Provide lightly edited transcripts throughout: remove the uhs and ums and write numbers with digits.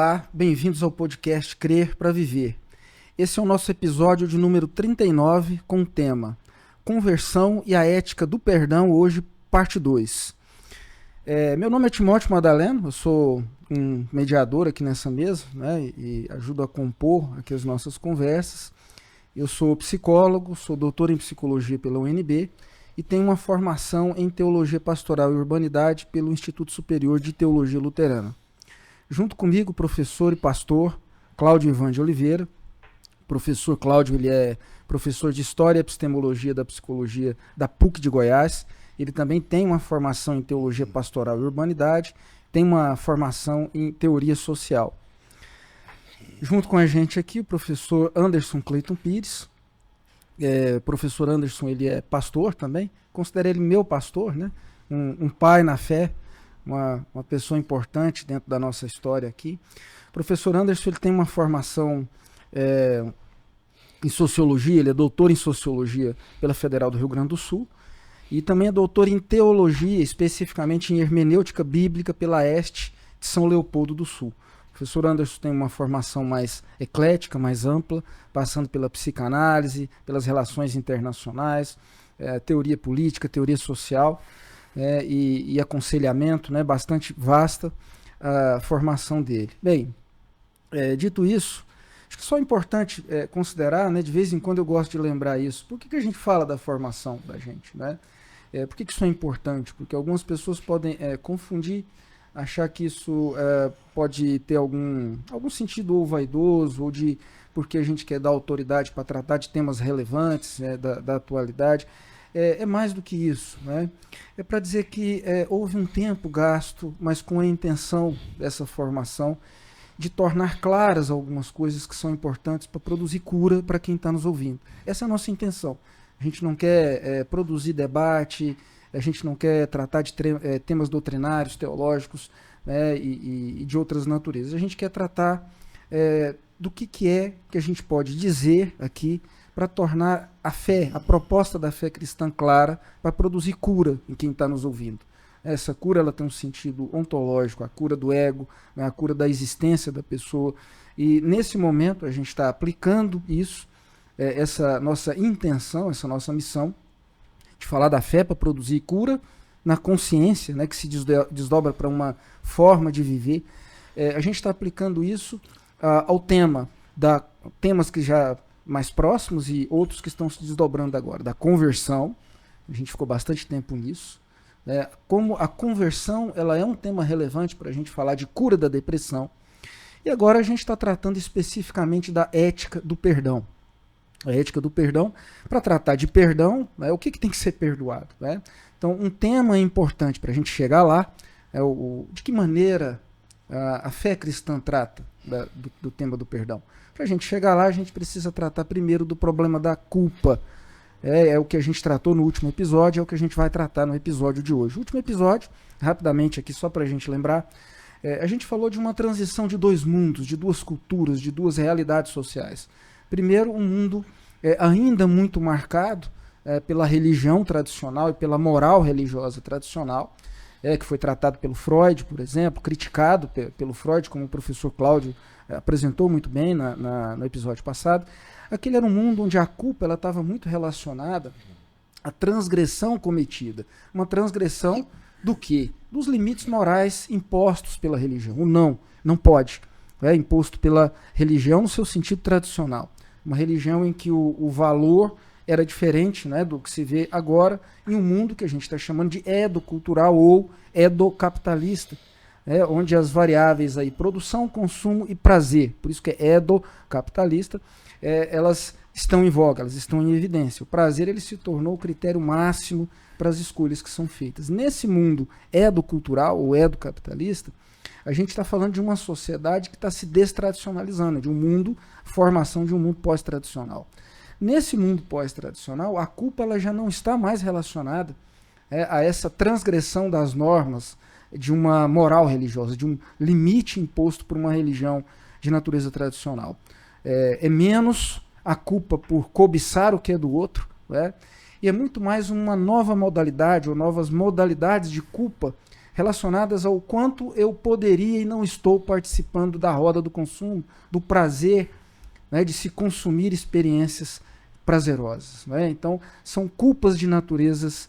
Olá, bem-vindos ao podcast Crer para Viver. Esse é o nosso episódio de número 39 com o tema Conversão e a Ética do Perdão, hoje parte 2. Meu nome é Timóteo Madaleno, eu sou um mediador aqui nessa mesa, né, e ajudo a compor aqui as nossas conversas. Eu sou psicólogo, sou doutor em psicologia pela UNB e tenho uma formação em teologia pastoral e urbanidade pelo Instituto Superior de Teologia Luterana. Junto comigo, o professor e pastor Cláudio Ivan de Oliveira. O professor Cláudio, ele é professor de História e Epistemologia da Psicologia da PUC de Goiás. Ele também tem uma formação em Teologia Pastoral e Urbanidade, tem uma formação em Teoria Social. Junto com a gente aqui, o professor Anderson Cleiton Pires. O professor Anderson, ele é pastor também, considero ele meu pastor, né? Um pai na fé, uma pessoa importante dentro da nossa história aqui. O professor Anderson, ele tem uma formação em Sociologia, ele é doutor em Sociologia pela Federal do Rio Grande do Sul e também é doutor em Teologia, especificamente em Hermenêutica Bíblica pela EST de São Leopoldo do Sul. O professor Anderson tem uma formação mais eclética, mais ampla, passando pela psicanálise, pelas relações internacionais, teoria política, teoria social, e aconselhamento, né, bastante vasta a formação dele. Bem, dito isso, acho que só é importante considerar, né, de vez em quando eu gosto de lembrar isso, por que a gente fala da formação da gente, né? Por que isso é importante? Porque algumas pessoas podem confundir, achar que isso pode ter algum sentido ou vaidoso, ou de porque a gente quer dar autoridade para tratar de temas relevantes da atualidade. É mais do que isso, né? É para dizer que houve um tempo gasto, mas com a intenção dessa formação de tornar claras algumas coisas que são importantes para produzir cura para quem está nos ouvindo. Essa é a nossa intenção. A gente não quer produzir debate, a gente não quer tratar de temas doutrinários, teológicos, né, e de outras naturezas. A gente quer tratar do que é que a gente pode dizer aqui para tornar a fé, a proposta da fé cristã clara, para produzir cura em quem está nos ouvindo. Essa cura ela tem um sentido ontológico, a cura do ego, né, a cura da existência da pessoa. E nesse momento a gente está aplicando isso, essa nossa intenção, essa nossa missão, de falar da fé para produzir cura na consciência, né, que se desdobra para uma forma de viver. A gente está aplicando isso ao temas que já mais próximos e outros que estão se desdobrando agora, da conversão. A gente ficou bastante tempo nisso. Como a conversão ela é um tema relevante para a gente falar de cura da depressão. E agora a gente está tratando especificamente da ética do perdão. A ética do perdão, para tratar de perdão, o que tem que ser perdoado, né? Então, um tema importante para a gente chegar lá é de que maneira a fé cristã trata do tema do perdão. Para a gente chegar lá, a gente precisa tratar primeiro do problema da culpa. É o que a gente tratou no último episódio, é o que a gente vai tratar no episódio de hoje. O último episódio, rapidamente aqui, só para a gente lembrar, a gente falou de uma transição de dois mundos, de duas culturas, de duas realidades sociais. Primeiro, um mundo ainda muito marcado pela religião tradicional e pela moral religiosa tradicional, que foi tratado pelo Freud, por exemplo, criticado pelo Freud, como o professor Cláudio apresentou muito bem no episódio passado. Aquele era um mundo onde a culpa estava muito relacionada à transgressão cometida. Uma transgressão do quê? Dos limites morais impostos pela religião. O não pode. Imposto pela religião no seu sentido tradicional. Uma religião em que o valor era diferente, né, do que se vê agora em um mundo que a gente está chamando de edocultural ou edocapitalista, onde as variáveis aí, produção, consumo e prazer, por isso que é edocapitalista, elas estão em voga, elas estão em evidência. O prazer ele se tornou o critério máximo para as escolhas que são feitas. Nesse mundo edocultural ou edocapitalista, a gente está falando de uma sociedade que está se destradicionalizando, de um mundo, formação de um mundo pós-tradicional. Nesse mundo pós-tradicional, a culpa ela já não está mais relacionada a essa transgressão das normas de uma moral religiosa, de um limite imposto por uma religião de natureza tradicional. É menos a culpa por cobiçar o que é do outro, e é muito mais uma nova modalidade ou novas modalidades de culpa relacionadas ao quanto eu poderia e não estou participando da roda do consumo, do prazer, né, de se consumir experiências prazerosas. Né? Então, são culpas de naturezas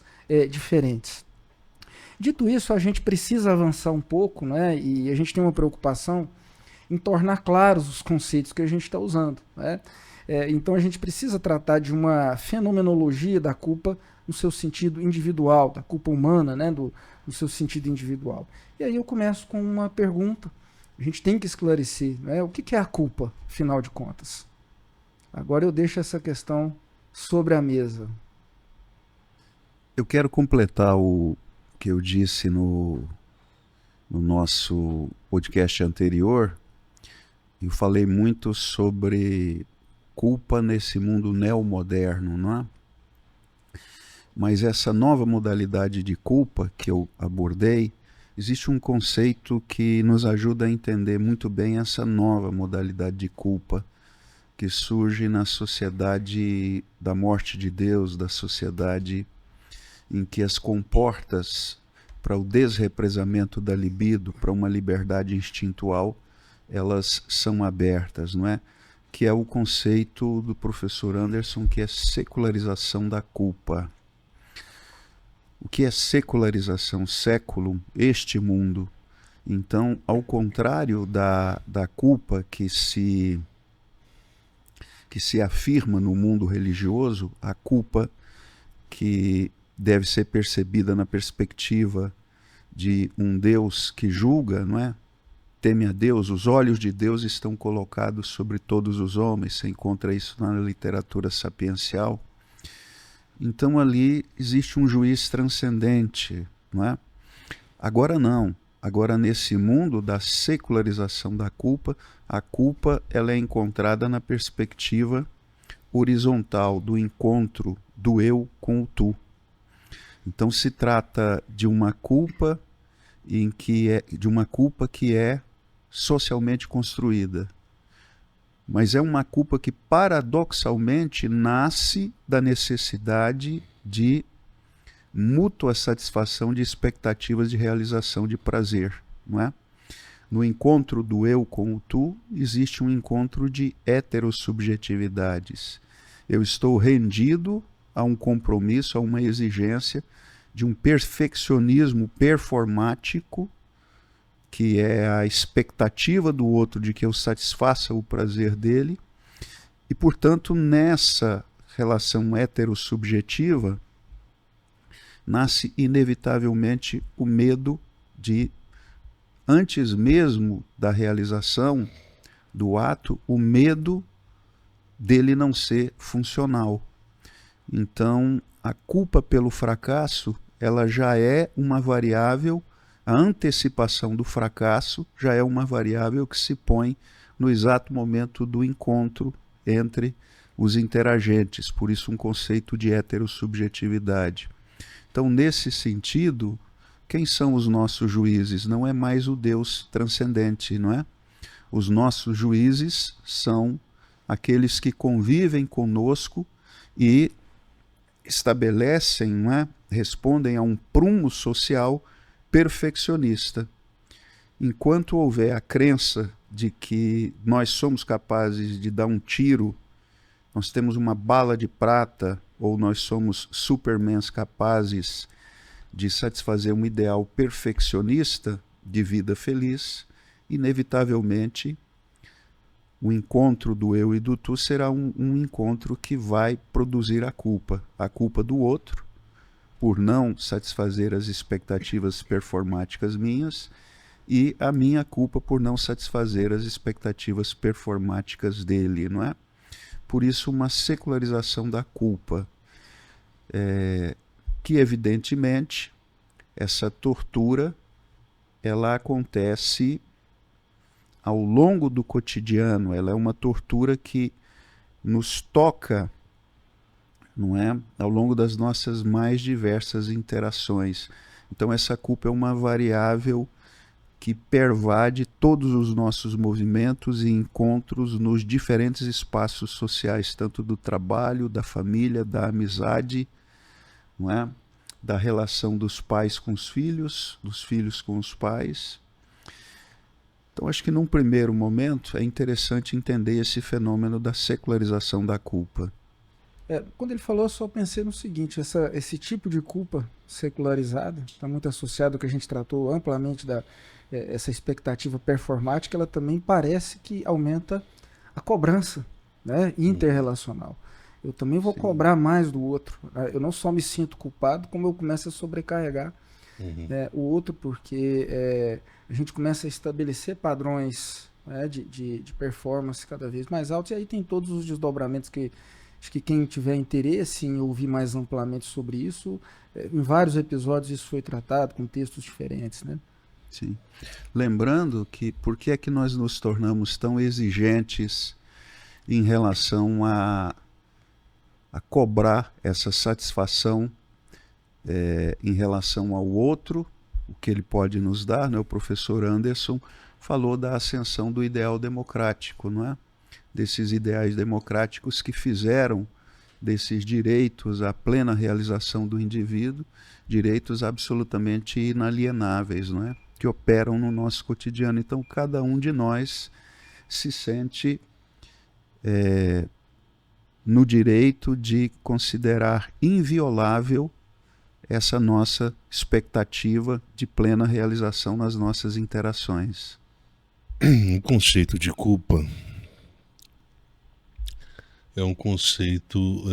diferentes. Dito isso, a gente precisa avançar um pouco, né, e a gente tem uma preocupação em tornar claros os conceitos que a gente está usando. Né? Então, a gente precisa tratar de uma fenomenologia da culpa no seu sentido individual, da culpa humana, né, no seu sentido individual. E aí eu começo com uma pergunta. A gente tem que esclarecer, né, o que é a culpa, afinal de contas. Agora eu deixo essa questão sobre a mesa. Eu quero completar o que eu disse no nosso podcast anterior. Eu falei muito sobre culpa nesse mundo neomoderno, não é? Mas essa nova modalidade de culpa que eu abordei, existe um conceito que nos ajuda a entender muito bem essa nova modalidade de culpa que surge na sociedade da morte de Deus, da sociedade em que as comportas para o desrepresamento da libido, para uma liberdade instintual, elas são abertas, não é? Que é o conceito do professor Anderson, que é secularização da culpa. O que é secularização? Século, este mundo. Então, ao contrário da culpa que se afirma no mundo religioso, a culpa que deve ser percebida na perspectiva de um Deus que julga, não é? Teme a Deus, os olhos de Deus estão colocados sobre todos os homens, você encontra isso na literatura sapiencial. Então ali existe um juiz transcendente, não é? Agora não. Agora nesse mundo da secularização da culpa, a culpa ela é encontrada na perspectiva horizontal do encontro do eu com o tu. Então se trata de uma culpa que é socialmente construída. Mas é uma culpa que paradoxalmente nasce da necessidade de mútua satisfação de expectativas de realização de prazer, não é? No encontro do eu com o tu, existe um encontro de heterossubjetividades. Eu estou rendido a um compromisso, a uma exigência de um perfeccionismo performático, que é a expectativa do outro de que eu satisfaça o prazer dele, e, portanto, nessa relação heterossubjetiva, nasce inevitavelmente o medo de, antes mesmo da realização do ato, o medo dele não ser funcional. Então, a culpa pelo fracasso, ela já é uma variável, a antecipação do fracasso já é uma variável que se põe no exato momento do encontro entre os interagentes, por isso um conceito de heterossubjetividade. Então, nesse sentido, quem são os nossos juízes? Não é mais o Deus transcendente, não é? Os nossos juízes são aqueles que convivem conosco e estabelecem, não é? Respondem a um prumo social perfeccionista. Enquanto houver a crença de que nós somos capazes de dar um tiro, nós temos uma bala de prata, ou nós somos supermans capazes de satisfazer um ideal perfeccionista de vida feliz, inevitavelmente o encontro do eu e do tu será um encontro que vai produzir a culpa do outro, por não satisfazer as expectativas performáticas minhas, e a minha culpa por não satisfazer as expectativas performáticas dele, não é? Por isso, uma secularização da culpa, que evidentemente, essa tortura, ela acontece ao longo do cotidiano, ela é uma tortura que nos toca, não é? Ao longo das nossas mais diversas interações. Então essa culpa é uma variável que pervade todos os nossos movimentos e encontros nos diferentes espaços sociais, tanto do trabalho, da família, da amizade, não é? da relação dos pais com os filhos, dos filhos com os pais. Então, acho que num primeiro momento é interessante entender esse fenômeno da secularização da culpa. Quando ele falou, eu só pensei no seguinte: esse tipo de culpa secularizada está muito associado ao que a gente tratou amplamente essa expectativa performática. Ela também parece que aumenta a cobrança, né, interrelacional. Eu também vou cobrar mais do outro. Eu não só me sinto culpado, como eu começo a sobrecarregar o outro, porque a gente começa a estabelecer padrões, né, de performance cada vez mais altos, e aí tem todos os desdobramentos que acho que quem tiver interesse em ouvir mais amplamente sobre isso, em vários episódios isso foi tratado com textos diferentes, né? Sim. Lembrando que por que é que nós nos tornamos tão exigentes em relação a cobrar essa satisfação em relação ao outro, o que ele pode nos dar, né? O professor Anderson falou da ascensão do ideal democrático, não é? Desses ideais democráticos que fizeram desses direitos à plena realização do indivíduo direitos absolutamente inalienáveis, não é? Que operam no nosso cotidiano. Então, cada um de nós se sente no direito de considerar inviolável essa nossa expectativa de plena realização nas nossas interações. O conceito de culpa é um conceito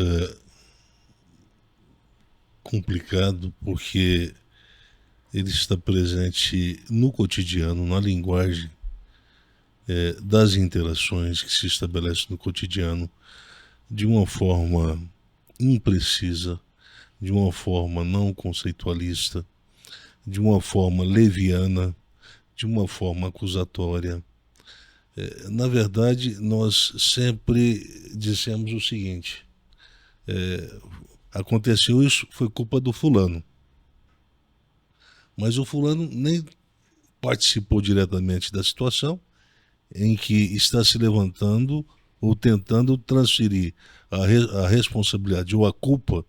complicado, porque ele está presente no cotidiano, na linguagem das interações que se estabelecem no cotidiano de uma forma imprecisa, de uma forma não conceitualista, de uma forma leviana, de uma forma acusatória. Na verdade, nós sempre dissemos o seguinte: aconteceu isso, foi culpa do fulano. Mas o fulano nem participou diretamente da situação em que está se levantando ou tentando transferir a responsabilidade ou a culpa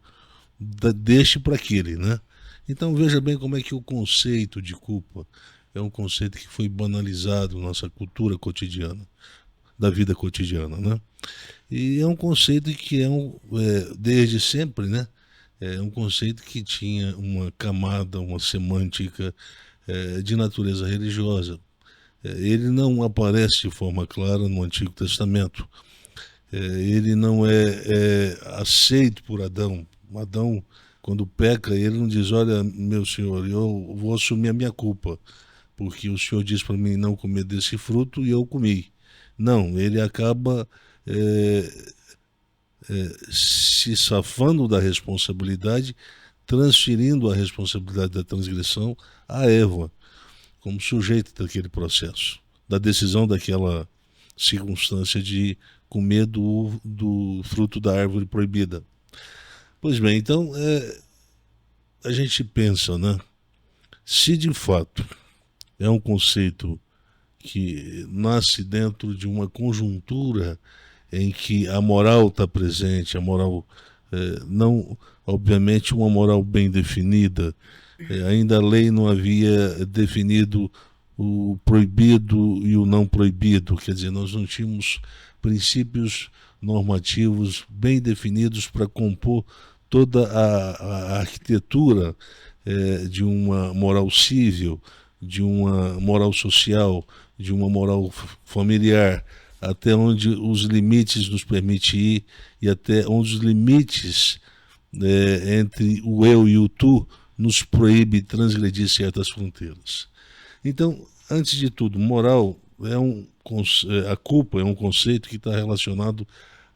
deste para aquele, né? Então veja bem como é que o conceito de culpa é um conceito que foi banalizado na nossa cultura cotidiana, da vida cotidiana, né? E é um conceito que desde sempre, né? É um conceito que tinha uma camada, uma semântica de natureza religiosa. Ele não aparece de forma clara no Antigo Testamento. Ele não é aceito por Adão. Adão, quando peca, ele não diz: olha, meu senhor, eu vou assumir a minha culpa, porque o senhor disse para mim não comer desse fruto e eu comi. Não, ele acaba se safando da responsabilidade, transferindo a responsabilidade da transgressão a Eva, como sujeito daquele processo, da decisão daquela circunstância de comer do fruto da árvore proibida. Pois bem, então a gente pensa, né? Se de fato é um conceito que nasce dentro de uma conjuntura em que a moral está presente, a moral não, obviamente, uma moral bem definida, ainda a lei não havia definido o proibido e o não proibido, quer dizer, nós não tínhamos princípios normativos bem definidos para compor toda a arquitetura de uma moral civil, de uma moral social, de uma moral familiar, até onde os limites nos permitem ir e até onde os limites entre o eu e o tu nos proíbe transgredir certas fronteiras. Então, antes de tudo, moral a culpa é um conceito que está relacionado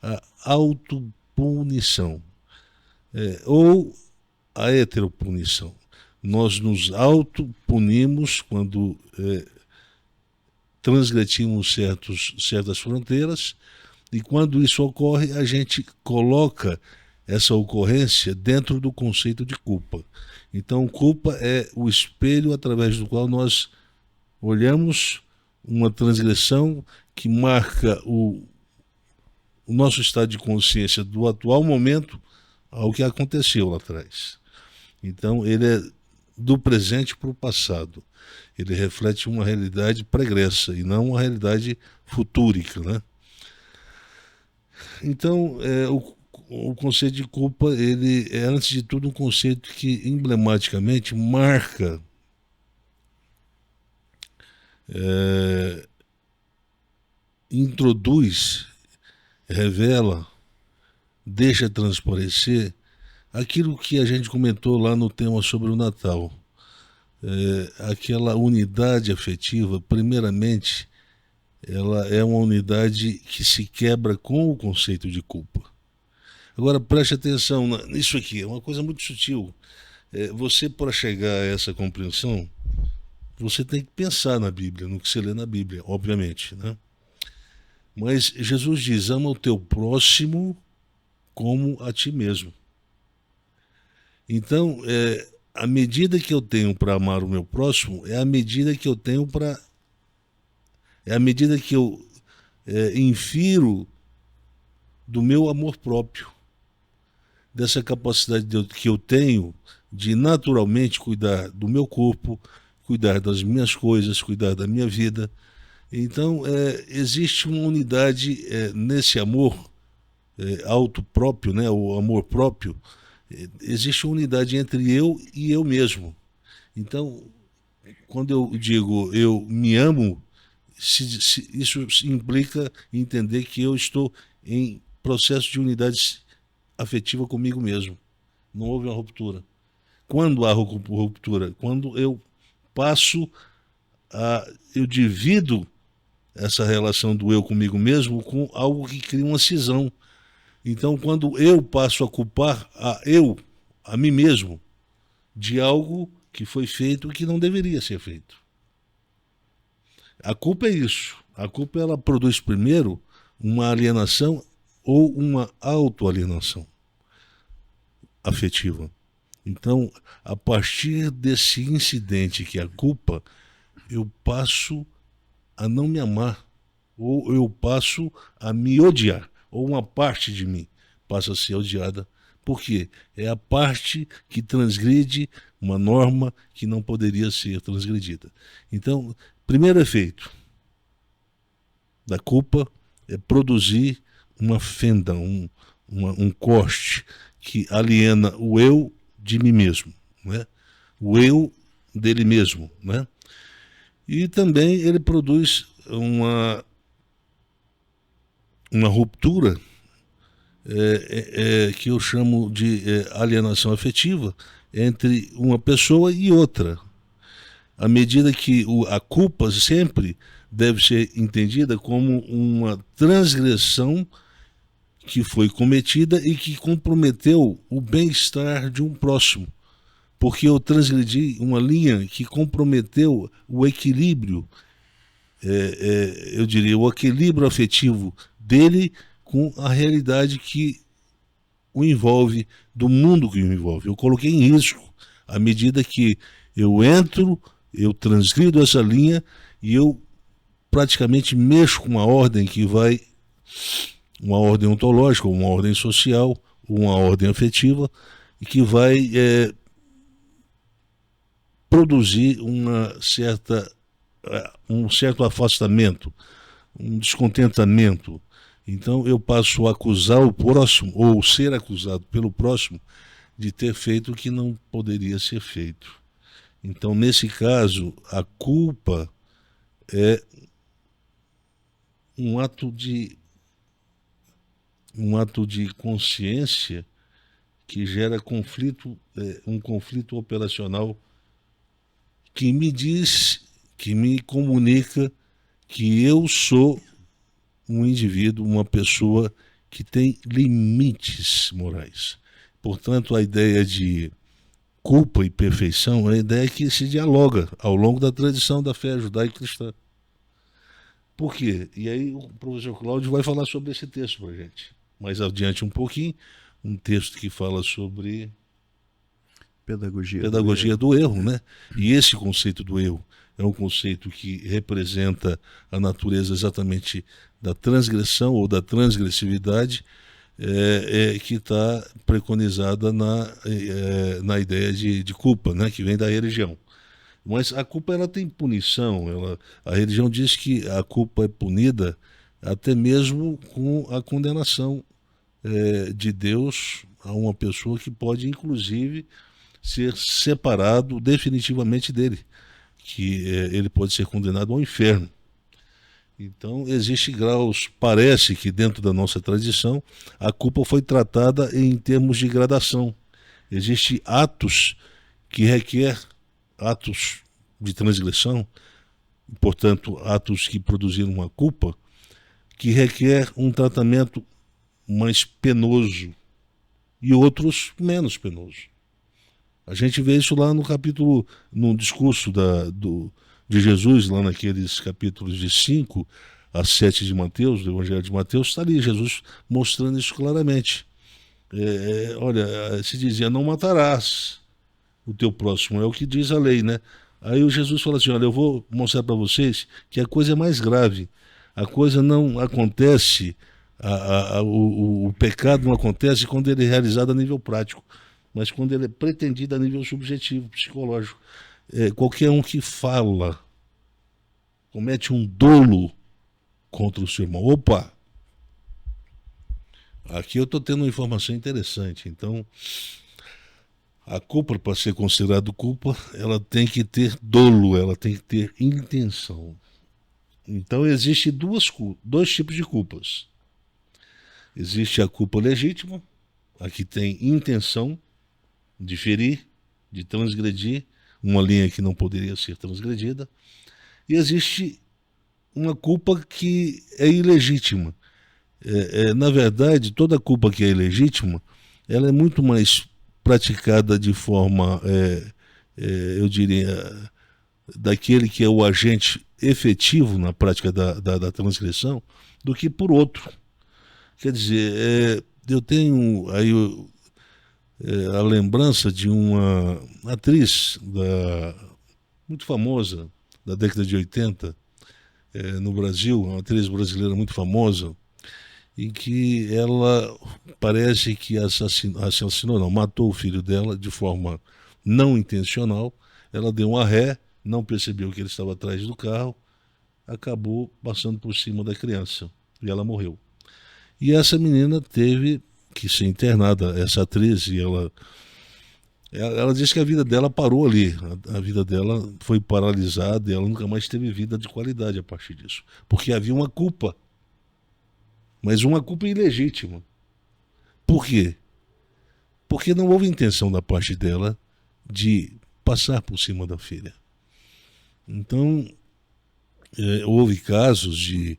à autopunição ou à heteropunição. Nós nos autopunimos quando transgredimos certas fronteiras, e quando isso ocorre, a gente coloca essa ocorrência dentro do conceito de culpa. Então, culpa é o espelho através do qual nós olhamos uma transgressão que marca o nosso estado de consciência do atual momento ao que aconteceu lá atrás. Então, ele é do presente para o passado. Ele reflete uma realidade pregressa e não uma realidade futúrica, né? Então, o conceito de culpa, ele é, antes de tudo, um conceito que emblematicamente marca introduz, revela, deixa transparecer aquilo que a gente comentou lá no tema sobre o Natal. Aquela unidade afetiva, primeiramente, ela é uma unidade que se quebra com o conceito de culpa. Agora, preste atenção nisso aqui, é uma coisa muito sutil. Você, para chegar a essa compreensão, você tem que pensar na Bíblia, no que você lê na Bíblia, obviamente, né? Mas Jesus diz, ama o teu próximo como a ti mesmo. Então, a medida que eu tenho para amar o meu próximo é a medida que eu tenho para... É a medida que eu infiro do meu amor próprio, dessa capacidade que eu tenho de naturalmente cuidar do meu corpo, cuidar das minhas coisas, cuidar da minha vida. Então, existe uma unidade nesse amor autopróprio, né, o amor próprio, existe uma unidade entre eu e eu mesmo. Então, quando eu digo eu me amo, isso implica entender que eu estou em processo de unidade afetiva comigo mesmo. Não houve uma ruptura. Quando há ruptura? Quando eu passo eu divido essa relação do eu comigo mesmo com algo que cria uma cisão. Então, quando eu passo a culpar a mim mesmo, de algo que foi feito que não deveria ser feito. A culpa é isso. A culpa, ela produz primeiro uma alienação ou uma autoalienação afetiva. Então, a partir desse incidente que é a culpa, eu passo a não me amar, ou eu passo a me odiar, ou uma parte de mim passa a ser odiada. Por quê? É a parte que transgride uma norma que não poderia ser transgredida. Então, primeiro efeito da culpa é produzir uma fenda, um corte que aliena o eu de mim mesmo, né? O eu dele mesmo, né? E também ele produz uma ruptura que eu chamo de alienação afetiva entre uma pessoa e outra. À medida que a culpa sempre deve ser entendida como uma transgressão que foi cometida e que comprometeu o bem-estar de um próximo. Porque eu transgredi uma linha que comprometeu o equilíbrio, eu diria, o equilíbrio afetivo dele com a realidade que o envolve, do mundo que o envolve. Eu coloquei em risco à medida que eu entro, eu transgrido essa linha e eu praticamente mexo com uma ordem que vai, uma ordem ontológica, uma ordem social, uma ordem afetiva, e que vai produzir um certo afastamento, um descontentamento. Então eu passo a acusar o próximo, ou ser acusado pelo próximo, de ter feito o que não poderia ser feito. Então, nesse caso, a culpa é um ato de consciência que gera conflito, um conflito operacional que me diz, que me comunica que eu sou um indivíduo, uma pessoa que tem limites morais. Portanto, a ideia de culpa e perfeição é a ideia que se dialoga ao longo da tradição da fé judaico-cristã. Por quê? E aí o professor Cláudio vai falar sobre esse texto para a gente. Mais adiante um pouquinho, um texto que fala sobre pedagogia do erro, né? E esse conceito do erro é um conceito que representa a natureza exatamente da transgressão ou da transgressividade, que está preconizada na ideia de culpa, né, que vem da religião. Mas a culpa ela tem punição. A religião diz que a culpa é punida até mesmo com a condenação de Deus a uma pessoa que pode, inclusive, ser separado definitivamente dele, que ele pode ser condenado ao inferno. Então, existem graus, parece que dentro da nossa tradição, a culpa foi tratada em termos de gradação. Existem atos que requer atos de transgressão, portanto, atos que produziram uma culpa, que requer um tratamento mais penoso e outros menos penoso. A gente vê isso lá no capítulo, no discurso de Jesus, lá naqueles capítulos de 5 a 7 de Mateus, do Evangelho de Mateus, está ali Jesus mostrando isso claramente. Olha, se dizia, não matarás o teu próximo, é o que diz a lei, né? Aí o Jesus fala assim, olha, eu vou mostrar para vocês que a coisa é mais grave. A coisa não acontece, o pecado não acontece quando ele é realizado a nível prático, mas quando ele é pretendido a nível subjetivo, psicológico. Qualquer um que fala, comete um dolo contra o seu irmão. Opa! Aqui eu estou tendo uma informação interessante. Então, a culpa, para ser considerada culpa, ela tem que ter dolo, ela tem que ter intenção. Então, existem dois tipos de culpas. Existe a culpa legítima, a que tem intenção de ferir, de transgredir, uma linha que não poderia ser transgredida. E existe uma culpa que é ilegítima. Na verdade, toda culpa que é ilegítima, ela é muito mais praticada de forma, eu diria, daquele que é o agente efetivo na prática da transgressão, do que por outro. Quer dizer, eu tenho aí a lembrança de uma atriz muito famosa, da década de 80, no Brasil, uma atriz brasileira muito famosa, em que ela parece que assassinou, não, matou o filho dela de forma não intencional. Ela deu uma ré, não percebeu que ele estava atrás do carro, acabou passando por cima da criança e ela morreu. E essa menina teve que ser internada, essa atriz, e ela disse que a vida dela parou ali, a vida dela foi paralisada e ela nunca mais teve vida de qualidade a partir disso, porque havia uma culpa, mas uma culpa ilegítima. Por quê? Porque não houve intenção da parte dela de passar por cima da filha. Então, houve casos de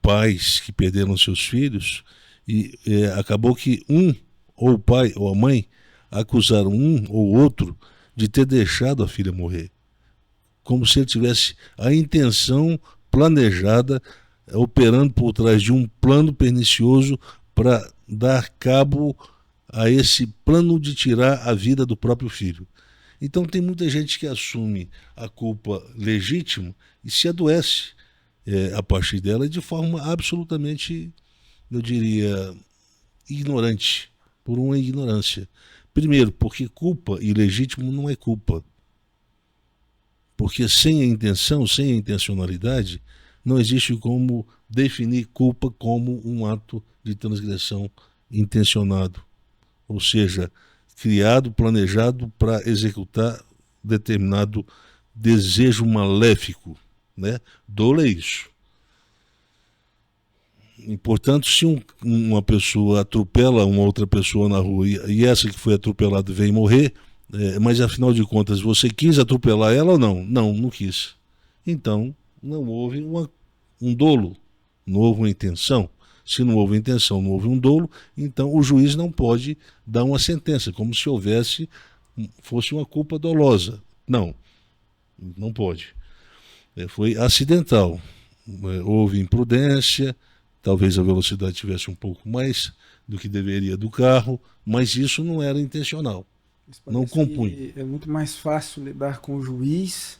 pais que perderam seus filhos e acabou que ou o pai ou a mãe, acusaram um ou outro de ter deixado a filha morrer, como se ele tivesse a intenção planejada, operando por trás de um plano pernicioso para dar cabo a esse plano de tirar a vida do próprio filho. Então tem muita gente que assume a culpa legítima e se adoece a partir dela de forma absolutamente, eu diria, ignorante, por uma ignorância. Primeiro, porque culpa ilegítimo não é culpa. Porque sem a intenção, sem a intencionalidade, não existe como definir culpa como um ato de transgressão intencionado. Ou seja, criado, planejado para executar determinado desejo maléfico, né? Dolo é isso. E, portanto, se uma pessoa atropela uma outra pessoa na rua e essa que foi atropelada vem morrer, mas afinal de contas você quis atropelar ela ou não? Não quis. Então não houve um dolo, não houve uma intenção. Se não houve intenção, não houve um dolo, então o juiz não pode dar uma sentença, como se fosse uma culpa dolosa. Não pode. Foi acidental. Houve imprudência, talvez a velocidade tivesse um pouco mais do que deveria do carro, mas isso não era intencional. Não compunha. É muito mais fácil lidar com o juiz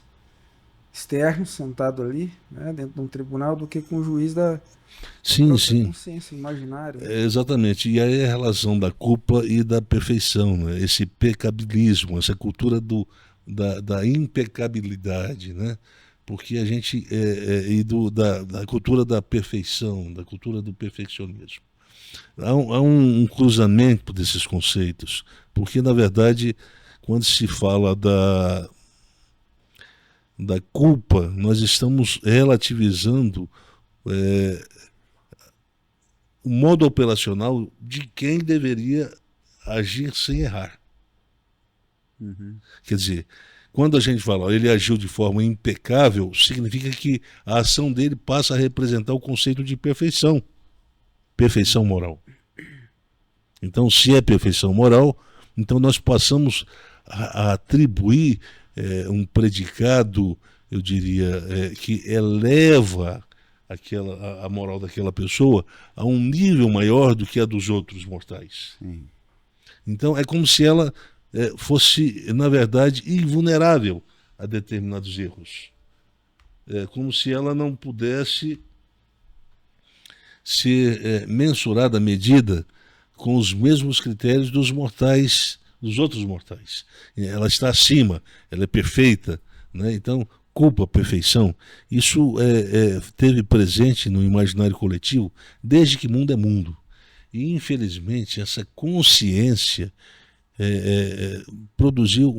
externo sentado ali, né, dentro de um tribunal, do que com o juiz da Sim, própria sim. consciência imaginária. Exatamente. E aí a relação da culpa e da perfeição, né? Esse pecabilismo, essa cultura da impecabilidade, né? Porque a gente da cultura da perfeição, da cultura do perfeccionismo. Há um cruzamento desses conceitos, porque na verdade, quando se fala da culpa, nós estamos relativizando o modo operacional de quem deveria agir sem errar. Quer dizer, quando a gente fala, ó, ele agiu de forma impecável, significa que a ação dele passa a representar o conceito de perfeição, perfeição moral. Então, se é perfeição moral, então nós passamos a atribuir um predicado, eu diria, que eleva a moral daquela pessoa a um nível maior do que a dos outros mortais. Sim. Então é como se ela fosse, na verdade, invulnerável a determinados erros. É como se ela não pudesse ser mensurada, medida com os mesmos critérios dos mortais, dos outros mortais. Ela está acima, ela é perfeita, né? Então, culpa, perfeição, isso teve presente no imaginário coletivo desde que mundo é mundo. E, infelizmente, essa consciência produziu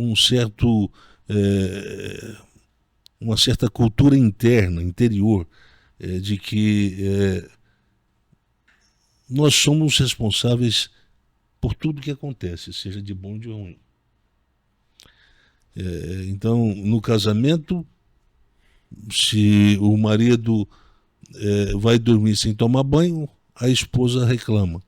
uma certa cultura interna, interior, de que nós somos responsáveis por tudo que acontece, seja de bom ou de ruim. Então, no casamento, se o marido vai dormir sem tomar banho, a esposa reclama.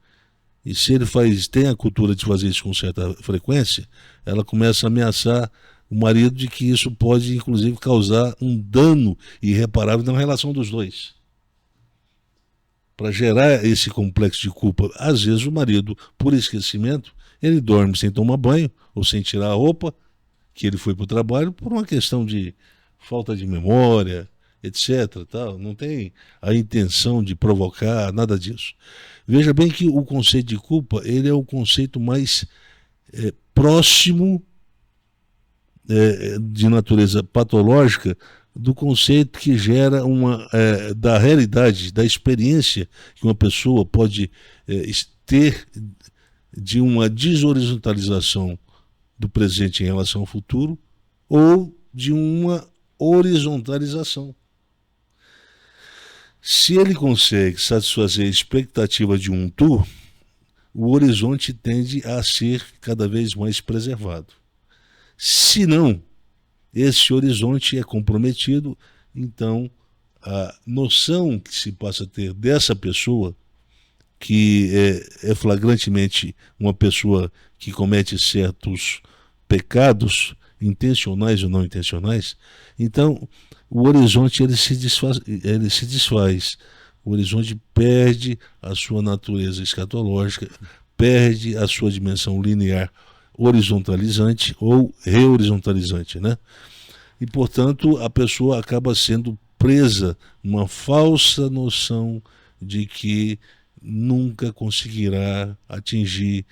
E se ele tem a cultura de fazer isso com certa frequência, ela começa a ameaçar o marido de que isso pode, inclusive, causar um dano irreparável na relação dos dois. Para gerar esse complexo de culpa, às vezes o marido, por esquecimento, ele dorme sem tomar banho ou sem tirar a roupa que ele foi para o trabalho por uma questão de falta de memória, etc. Tal. Não tem a intenção de provocar nada disso. Veja bem que o conceito de culpa ele é o conceito mais próximo de natureza patológica do conceito que gera da realidade, da experiência que uma pessoa pode ter de uma desorientalização do presente em relação ao futuro ou de uma horizontalização. Se ele consegue satisfazer a expectativa de um tu, o horizonte tende a ser cada vez mais preservado. Se não, esse horizonte é comprometido, então a noção que se passa a ter dessa pessoa, que é flagrantemente uma pessoa que comete certos pecados, intencionais ou não intencionais, então o horizonte ele se desfaz. O horizonte perde a sua natureza escatológica, perde a sua dimensão linear horizontalizante ou rehorizontalizante, né? E, portanto, a pessoa acaba sendo presa numa falsa noção de que nunca conseguirá atingir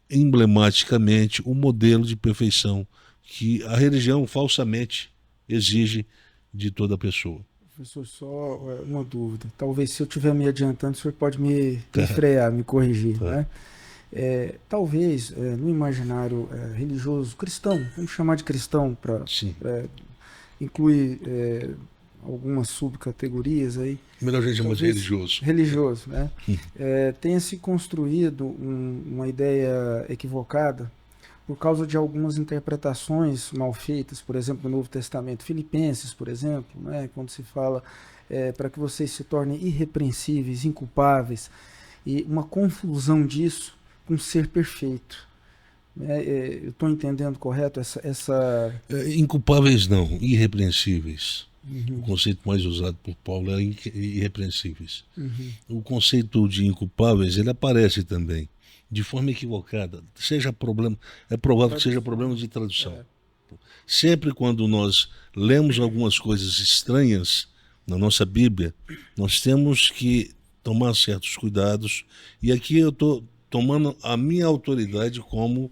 emblematicamente o modelo de perfeição que a religião falsamente exige de toda pessoa. Professor, só uma dúvida. Talvez se eu estiver me adiantando, o senhor pode me frear, me corrigir, né? Talvez no imaginário religioso cristão, vamos chamar de cristão para incluir algumas subcategorias aí. Melhor a gente chamar de religioso. Religioso, né? Tenha se construído uma ideia equivocada por causa de algumas interpretações mal feitas, por exemplo, no Novo Testamento, Filipenses, por exemplo, né? Quando se fala para que vocês se tornem irrepreensíveis, inculpáveis, e uma confusão disso com ser perfeito. Eu estou entendendo correto essa... Inculpáveis não, irrepreensíveis. Uhum. O conceito mais usado por Paulo é irrepreensíveis. Uhum. O conceito de inculpáveis ele aparece também de forma equivocada. É provável que seja problema de tradução. tempo. Sempre quando nós lemos algumas coisas estranhas na nossa Bíblia, nós temos que tomar certos cuidados. E aqui eu estou tomando a minha autoridade como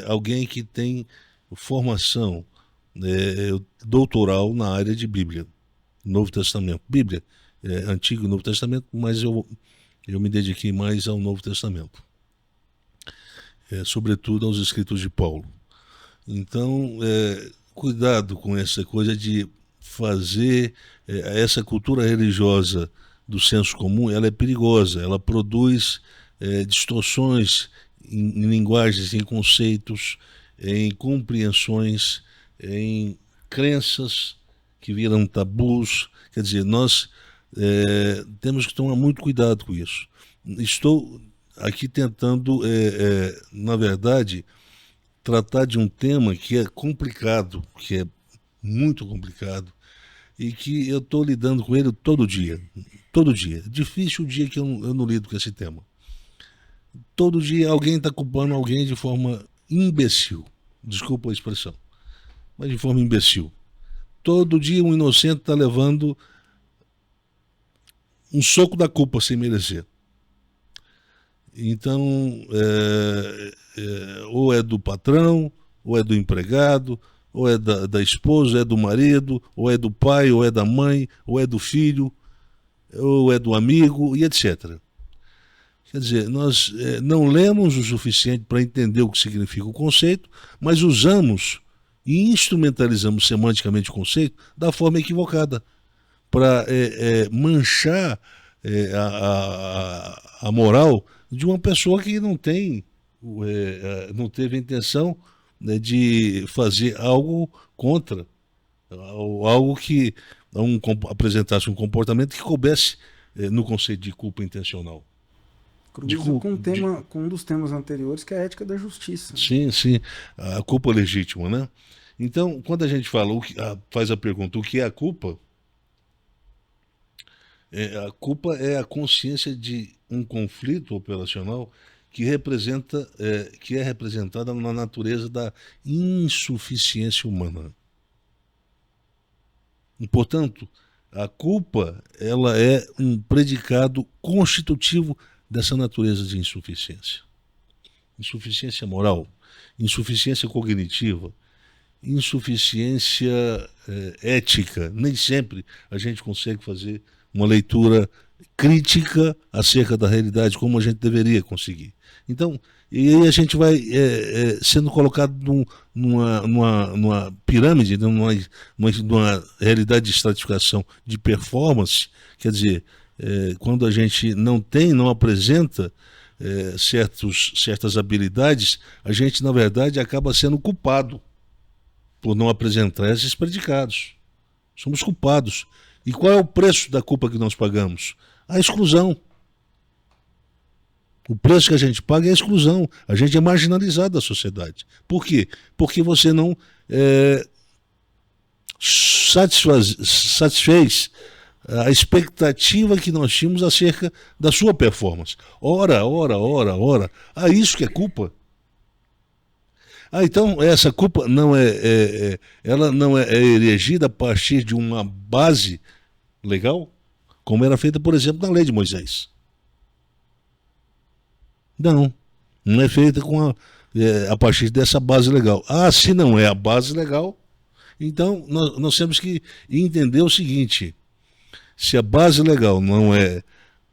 alguém que tem formação doutoral na área de Bíblia, Novo Testamento. Bíblia, Antigo e Novo Testamento, mas eu me dediquei mais ao Novo Testamento, sobretudo aos escritos de Paulo. Então, cuidado com essa coisa de fazer essa cultura religiosa do senso comum. Ela é perigosa, ela produz distorções em linguagens, em conceitos, em compreensões, em crenças que viram tabus. Quer dizer, nós temos que tomar muito cuidado com isso. Estou aqui tentando, na verdade, tratar de um tema que é complicado, que é muito complicado, e que eu estou lidando com ele todo dia. Todo dia. Difícil o dia que eu não lido com esse tema. Todo dia alguém está culpando alguém de forma imbecil. Desculpa a expressão, mas de forma imbecil. Todo dia um inocente está levando um soco da culpa sem merecer. Então, ou é do patrão, ou é do empregado, ou é da esposa, ou é do marido, ou é do pai, ou é da mãe, ou é do filho, ou é do amigo, e etc. Quer dizer, nós não lemos o suficiente para entender o que significa o conceito, mas usamos e instrumentalizamos semanticamente o conceito da forma equivocada, para manchar a moral de uma pessoa que não teve a intenção, né, de fazer algo contra, algo que apresentasse um comportamento que coubesse no conceito de culpa intencional. Cruza com um dos temas anteriores, que é a ética da justiça. Sim, sim, a culpa legítima, né? Então, quando a gente fala, faz a pergunta, o que é a culpa? A culpa é a consciência de um conflito operacional que é representada na natureza da insuficiência humana. E, portanto, a culpa, ela é um predicado constitutivo dessa natureza de insuficiência. Insuficiência moral, insuficiência cognitiva, insuficiência ética. Nem sempre a gente consegue fazer uma leitura crítica acerca da realidade como a gente deveria conseguir. Então, e aí a gente vai sendo colocado numa pirâmide, numa realidade de estratificação de performance. Quer dizer, quando a gente não apresenta certas habilidades, a gente, na verdade, acaba sendo culpado por não apresentar esses predicados. Somos culpados. E qual é o preço da culpa que nós pagamos? A exclusão. O preço que a gente paga é a exclusão. A gente é marginalizado da sociedade. Por quê? Porque você não satisfez a expectativa que nós tínhamos acerca da sua performance. Ora. Isso que é culpa. Então essa culpa ela não é erigida a partir de uma base legal, como era feita, por exemplo, na lei de Moisés. Não é feita a partir dessa base legal. Se não é a base legal, então nós temos que entender o seguinte: se a base legal não é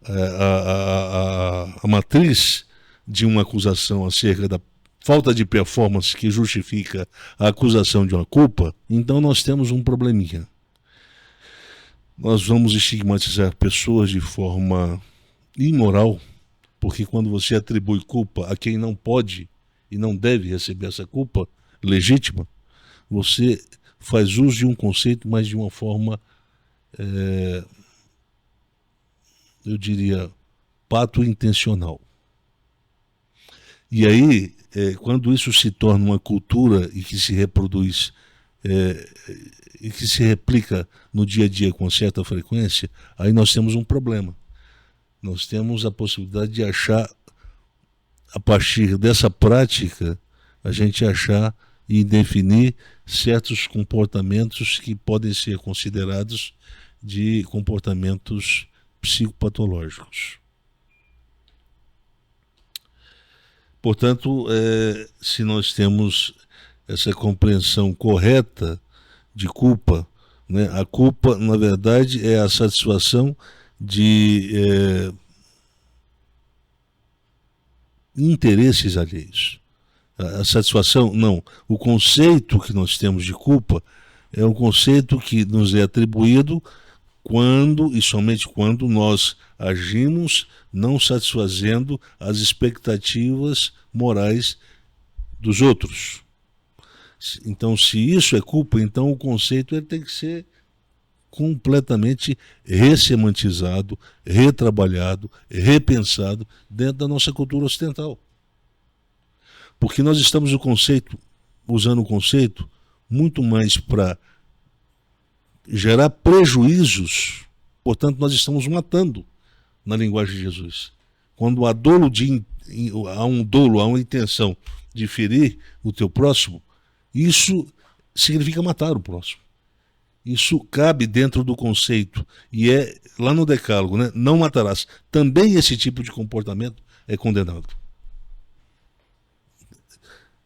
a matriz de uma acusação acerca da falta de performance que justifica a acusação de uma culpa, então nós temos um probleminha. Nós vamos estigmatizar pessoas de forma imoral, porque quando você atribui culpa a quem não pode e não deve receber essa culpa legítima, você faz uso de um conceito, mas de uma forma, eu diria, pato-intencional. E aí, quando isso se torna uma cultura e que se reproduz e que se replica no dia a dia com certa frequência, aí nós temos um problema. Nós temos a possibilidade de achar, a partir dessa prática, a gente achar e definir certos comportamentos que podem ser considerados de comportamentos psicopatológicos. Portanto, se nós temos essa compreensão correta de culpa, né, a culpa, na verdade, é a satisfação de interesses alheios. A satisfação, não. O conceito que nós temos de culpa é um conceito que nos é atribuído quando e somente quando nós agimos não satisfazendo as expectativas morais dos outros. Então, se isso é culpa, então o conceito ele tem que ser completamente ressemantizado, retrabalhado, repensado dentro da nossa cultura ocidental. Porque nós estamos usando o conceito muito mais para gerar prejuízos, portanto nós estamos matando na linguagem de Jesus. Quando há uma intenção de ferir o teu próximo, isso significa matar o próximo. Isso cabe dentro do conceito e é lá no Decálogo, né? Não matarás. Também esse tipo de comportamento é condenado.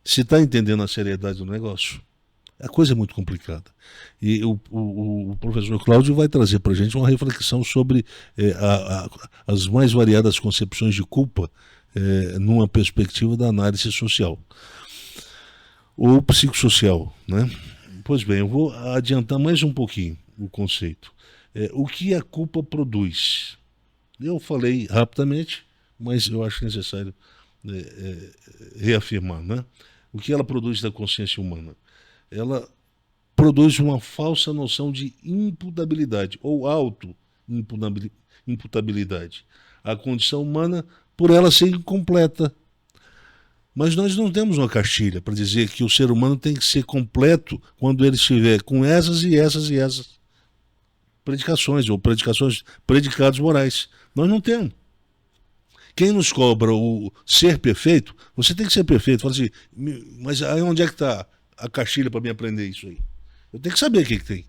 Se está entendendo a seriedade do negócio, a coisa é muito complicada. E o professor Cláudio vai trazer para a gente uma reflexão sobre as mais variadas concepções de culpa numa perspectiva da análise social. Ou psicossocial, né? Pois bem, eu vou adiantar mais um pouquinho o conceito. O que a culpa produz? Eu falei rapidamente, mas eu acho necessário reafirmar, né? O que ela produz da consciência humana? Ela produz uma falsa noção de imputabilidade ou auto-imputabilidade. A condição humana, por ela ser incompleta. Mas nós não temos uma cartilha para dizer que o ser humano tem que ser completo quando ele estiver com essas e essas e essas predicações, ou predicados morais. Nós não temos. Quem nos cobra o ser perfeito, você tem que ser perfeito. Fala assim, mas aí onde é que está a cartilha para me aprender isso aí? Eu tenho que saber o que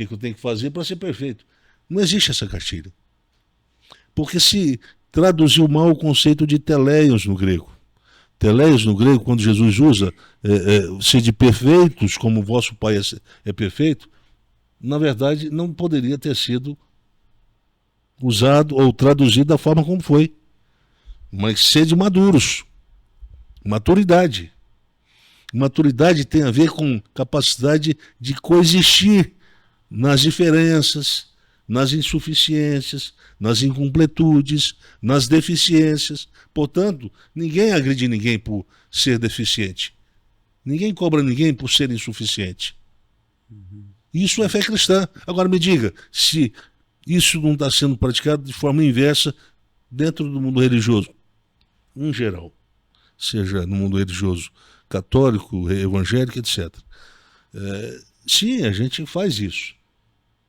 eu tenho que fazer para ser perfeito. Não existe essa cartilha. Porque se traduziu mal o conceito de teleios no grego. Teleios no grego, quando Jesus usa sede perfeitos, como vosso Pai é perfeito, na verdade não poderia ter sido usado ou traduzido da forma como foi. Mas sede maduros. Maturidade. Maturidade tem a ver com capacidade de coexistir nas diferenças, nas insuficiências, nas incompletudes, nas deficiências. Portanto, ninguém agride ninguém por ser deficiente. Ninguém cobra ninguém por ser insuficiente. Isso é fé cristã. Agora me diga, se isso não está sendo praticado de forma inversa dentro do mundo religioso, em geral, seja no mundo religioso católico, evangélico, etc. Sim, a gente faz isso.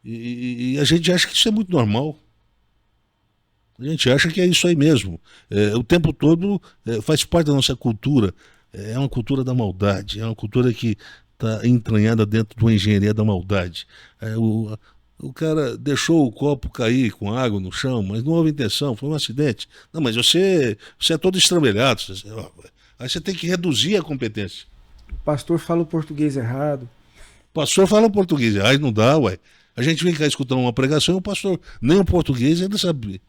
E a gente acha que isso é muito normal. A gente acha que é isso aí mesmo. O tempo todo faz parte da nossa cultura. É uma cultura da maldade. É uma cultura que está entranhada dentro de uma engenharia da maldade. O cara deixou o copo cair com água no chão, mas não houve intenção, foi um acidente. Não, mas você é todo estrambelhado. Aí você tem que reduzir a competência. O pastor fala o português errado. O pastor fala o português, aí não dá, ué. A gente vem cá escutando uma pregação e o pastor, nem o português ele sabe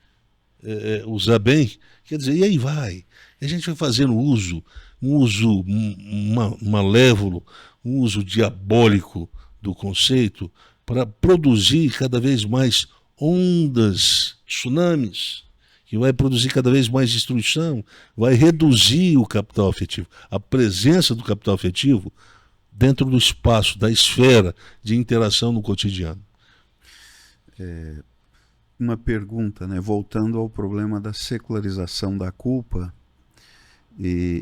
usar bem. Quer dizer, e aí vai. A gente vai fazendo um uso malévolo, um uso diabólico do conceito para produzir cada vez mais ondas, tsunamis, que vai produzir cada vez mais destruição, vai reduzir o capital afetivo. A presença do capital afetivo dentro do espaço, da esfera de interação no cotidiano. Uma pergunta, né? Voltando ao problema da secularização da culpa,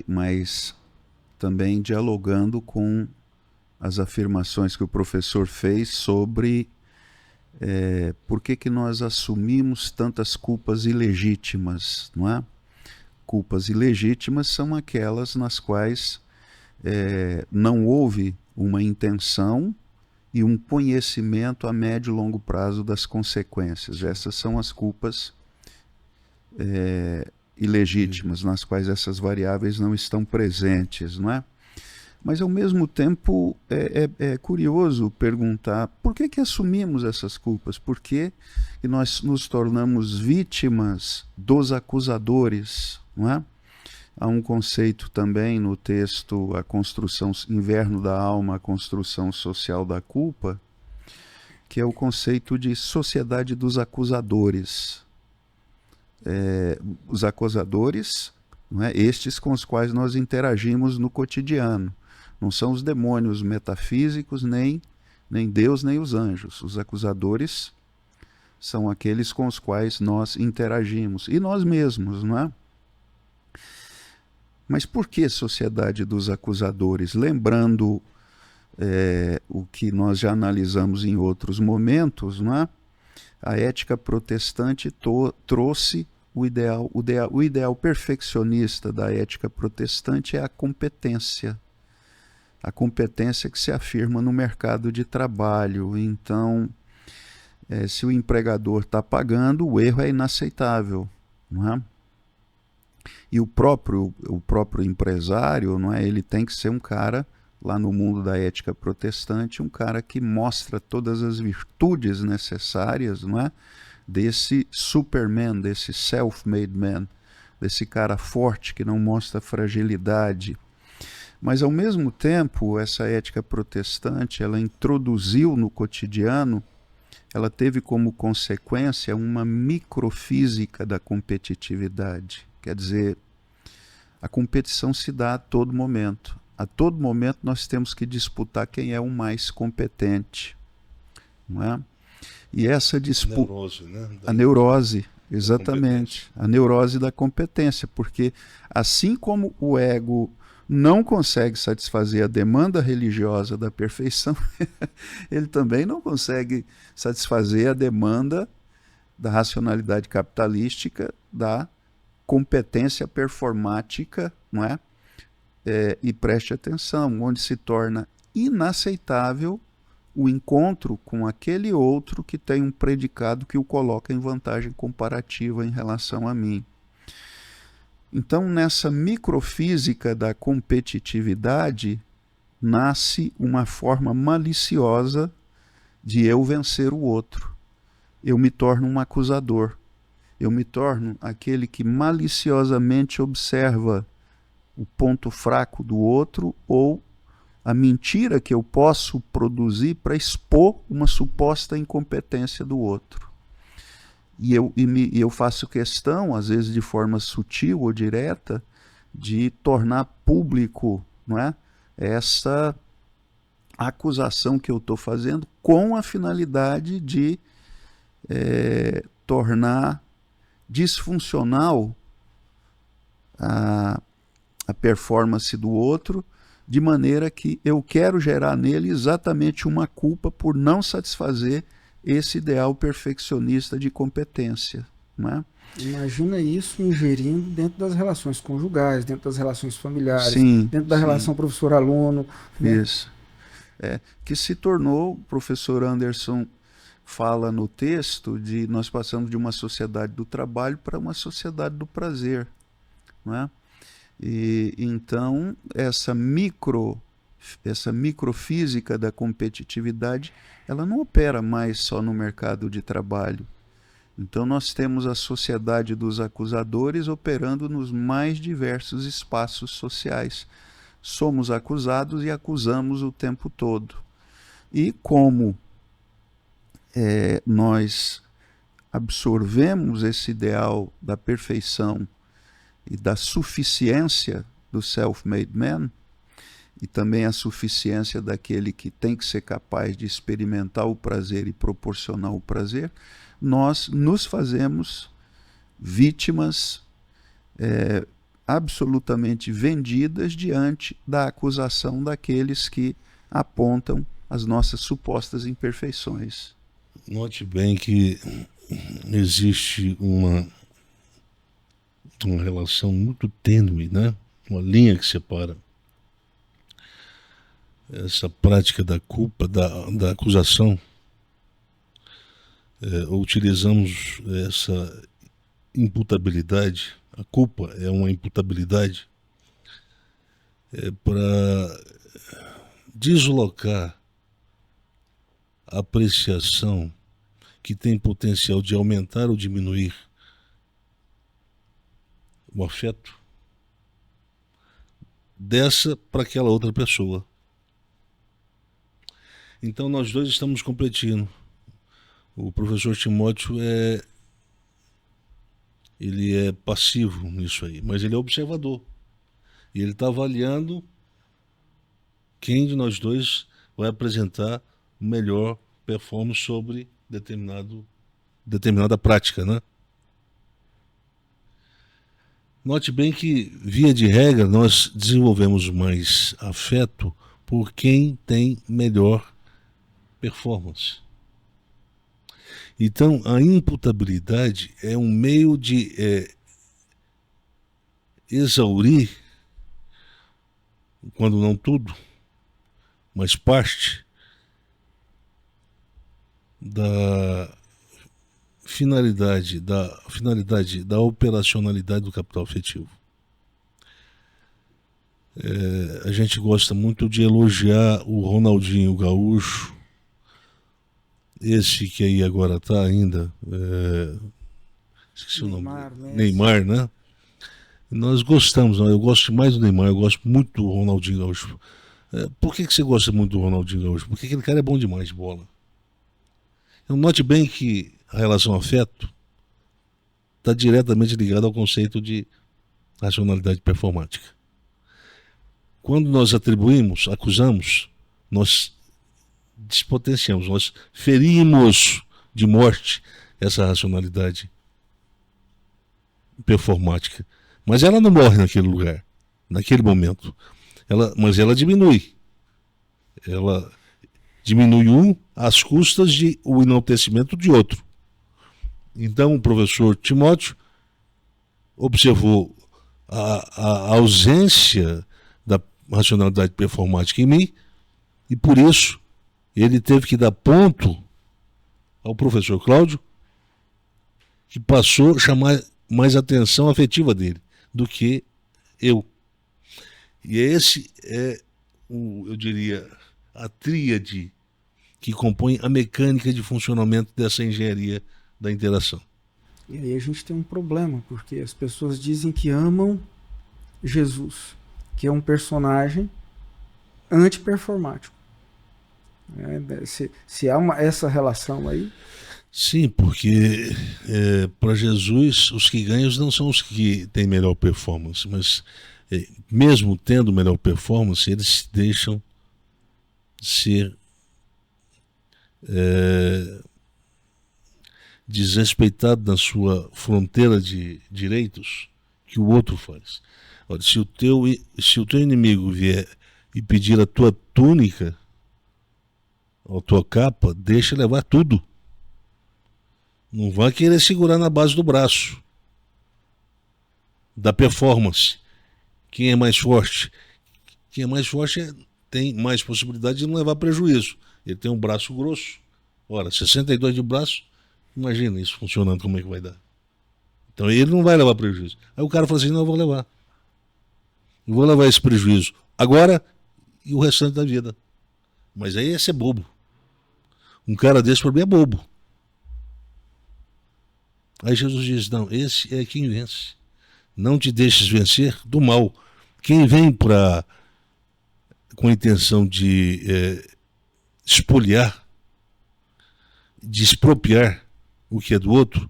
mas também dialogando com as afirmações que o professor fez sobre por que nós assumimos tantas culpas ilegítimas, não é? Culpas ilegítimas são aquelas nas quais não houve uma intenção e um conhecimento a médio e longo prazo das consequências. Essas são as culpas ilegítimas, nas quais essas variáveis não estão presentes, não é? Mas, ao mesmo tempo, é curioso perguntar por que assumimos essas culpas? Por que nós nos tornamos vítimas dos acusadores, não é? Há um conceito também no texto, a construção, Inverno da Alma, a construção social da culpa, que é o conceito de sociedade dos acusadores. Os acusadores, não é? Estes com os quais nós interagimos no cotidiano. Não são os demônios metafísicos, nem Deus, nem os anjos. Os acusadores são aqueles com os quais nós interagimos. E nós mesmos, não é? Mas por que sociedade dos acusadores? Lembrando o que nós já analisamos em outros momentos, não é? A ética protestante trouxe o ideal perfeccionista da ética protestante é a competência. A competência que se afirma no mercado de trabalho. Então, se o empregador está pagando, o erro é inaceitável, não é? E o próprio empresário, não é? Ele tem que ser um cara, lá no mundo da ética protestante, um cara que mostra todas as virtudes necessárias, não é? Desse Superman, desse self-made man, desse cara forte que não mostra fragilidade. Mas, ao mesmo tempo, essa ética protestante, ela introduziu no cotidiano, ela teve como consequência uma microfísica da competitividade. Quer dizer, a competição se dá a todo momento. A todo momento nós temos que disputar quem é o mais competente. Não é? E essa disputa... Neurose, né? A neurose, exatamente. A neurose da competência, porque assim como o ego não consegue satisfazer a demanda religiosa da perfeição, ele também não consegue satisfazer a demanda da racionalidade capitalística, da competência performática, não é? E preste atenção, onde se torna inaceitável o encontro com aquele outro que tem um predicado que o coloca em vantagem comparativa em relação a mim. Então, nessa microfísica da competitividade, nasce uma forma maliciosa de eu vencer o outro. Eu me torno um acusador. Eu me torno aquele que maliciosamente observa o ponto fraco do outro ou a mentira que eu posso produzir para expor uma suposta incompetência do outro. E eu faço questão, às vezes de forma sutil ou direta, de tornar público, não é? Essa acusação que eu estou fazendo com a finalidade de tornar disfuncional a performance do outro, de maneira que eu quero gerar nele exatamente uma culpa por não satisfazer esse ideal perfeccionista de competência, não é? Imagina isso ingerindo dentro das relações conjugais, dentro das relações familiares, sim, dentro da relação professor-aluno. Né? Isso. Que se tornou, o professor Anderson fala no texto, de nós passamos de uma sociedade do trabalho para uma sociedade do prazer, não é? E então essa microfísica da competitividade, ela não opera mais só no mercado de trabalho. Então nós temos a sociedade dos acusadores operando nos mais diversos espaços sociais. Somos acusados e acusamos o tempo todo. E como nós absorvemos esse ideal da perfeição e da suficiência do self-made man, e também a suficiência daquele que tem que ser capaz de experimentar o prazer e proporcionar o prazer, nós nos fazemos vítimas absolutamente vendidas diante da acusação daqueles que apontam as nossas supostas imperfeições. Note bem que existe uma relação muito tênue, né? Uma linha que separa essa prática da culpa, da acusação, utilizamos essa imputabilidade, a culpa é uma imputabilidade, para deslocar a apreciação que tem potencial de aumentar ou diminuir o afeto dessa para aquela outra pessoa. Então nós dois estamos competindo. O professor Timóteo ele é passivo nisso aí, mas ele é observador. E ele está avaliando quem de nós dois vai apresentar melhor performance sobre determinada prática, né? Note bem que, via de regra, nós desenvolvemos mais afeto por quem tem melhor performance. Então, a imputabilidade é um meio de exaurir, quando não tudo, mas parte da finalidade, da operacionalidade do capital afetivo. A gente gosta muito de elogiar o Ronaldinho Gaúcho, esse que aí agora está ainda, esqueci o nome, Neymar, né? Nós gostamos, eu gosto mais do Neymar, eu gosto muito do Ronaldinho Gaúcho. Por que você gosta muito do Ronaldinho Gaúcho? Porque aquele cara é bom demais de bola. Então, note bem que a relação afeto está diretamente ligada ao conceito de racionalidade performática. Quando nós atribuímos, acusamos, nós despotenciamos, nós ferimos de morte essa racionalidade performática. Mas ela não morre naquele lugar, naquele momento. Mas ela diminui. Ela diminui um às custas de o enaltecimento de outro. Então o professor Timóteo observou a ausência da racionalidade performática em mim e por isso ele teve que dar ponto ao professor Cláudio, que passou a chamar mais atenção afetiva dele do que eu. E esse é, eu diria, a tríade que compõe a mecânica de funcionamento dessa engenharia da interação. E aí a gente tem um problema, porque as pessoas dizem que amam Jesus, que é um personagem antiperformático. Se há essa relação aí... Sim, porque para Jesus os que ganham não são os que têm melhor performance, mas mesmo tendo melhor performance, eles deixam ser desrespeitado na sua fronteira de direitos que o outro faz. Olha, se o teu inimigo vier e pedir a tua túnica, a tua capa, deixa levar tudo. Não vai querer segurar na base do braço. Da performance. Quem é mais forte? Quem é mais forte tem mais possibilidade de não levar prejuízo. Ele tem um braço grosso. Ora, 62 de braço, imagina isso funcionando, como é que vai dar. Então ele não vai levar prejuízo. Aí o cara fala assim, não, eu vou levar. Eu vou levar esse prejuízo agora e o restante da vida. Mas aí é ser bobo. Um cara desse para mim é bobo. Aí Jesus diz, não, esse é quem vence. Não te deixes vencer do mal. Quem vem com a intenção de espoliar, de expropriar o que é do outro,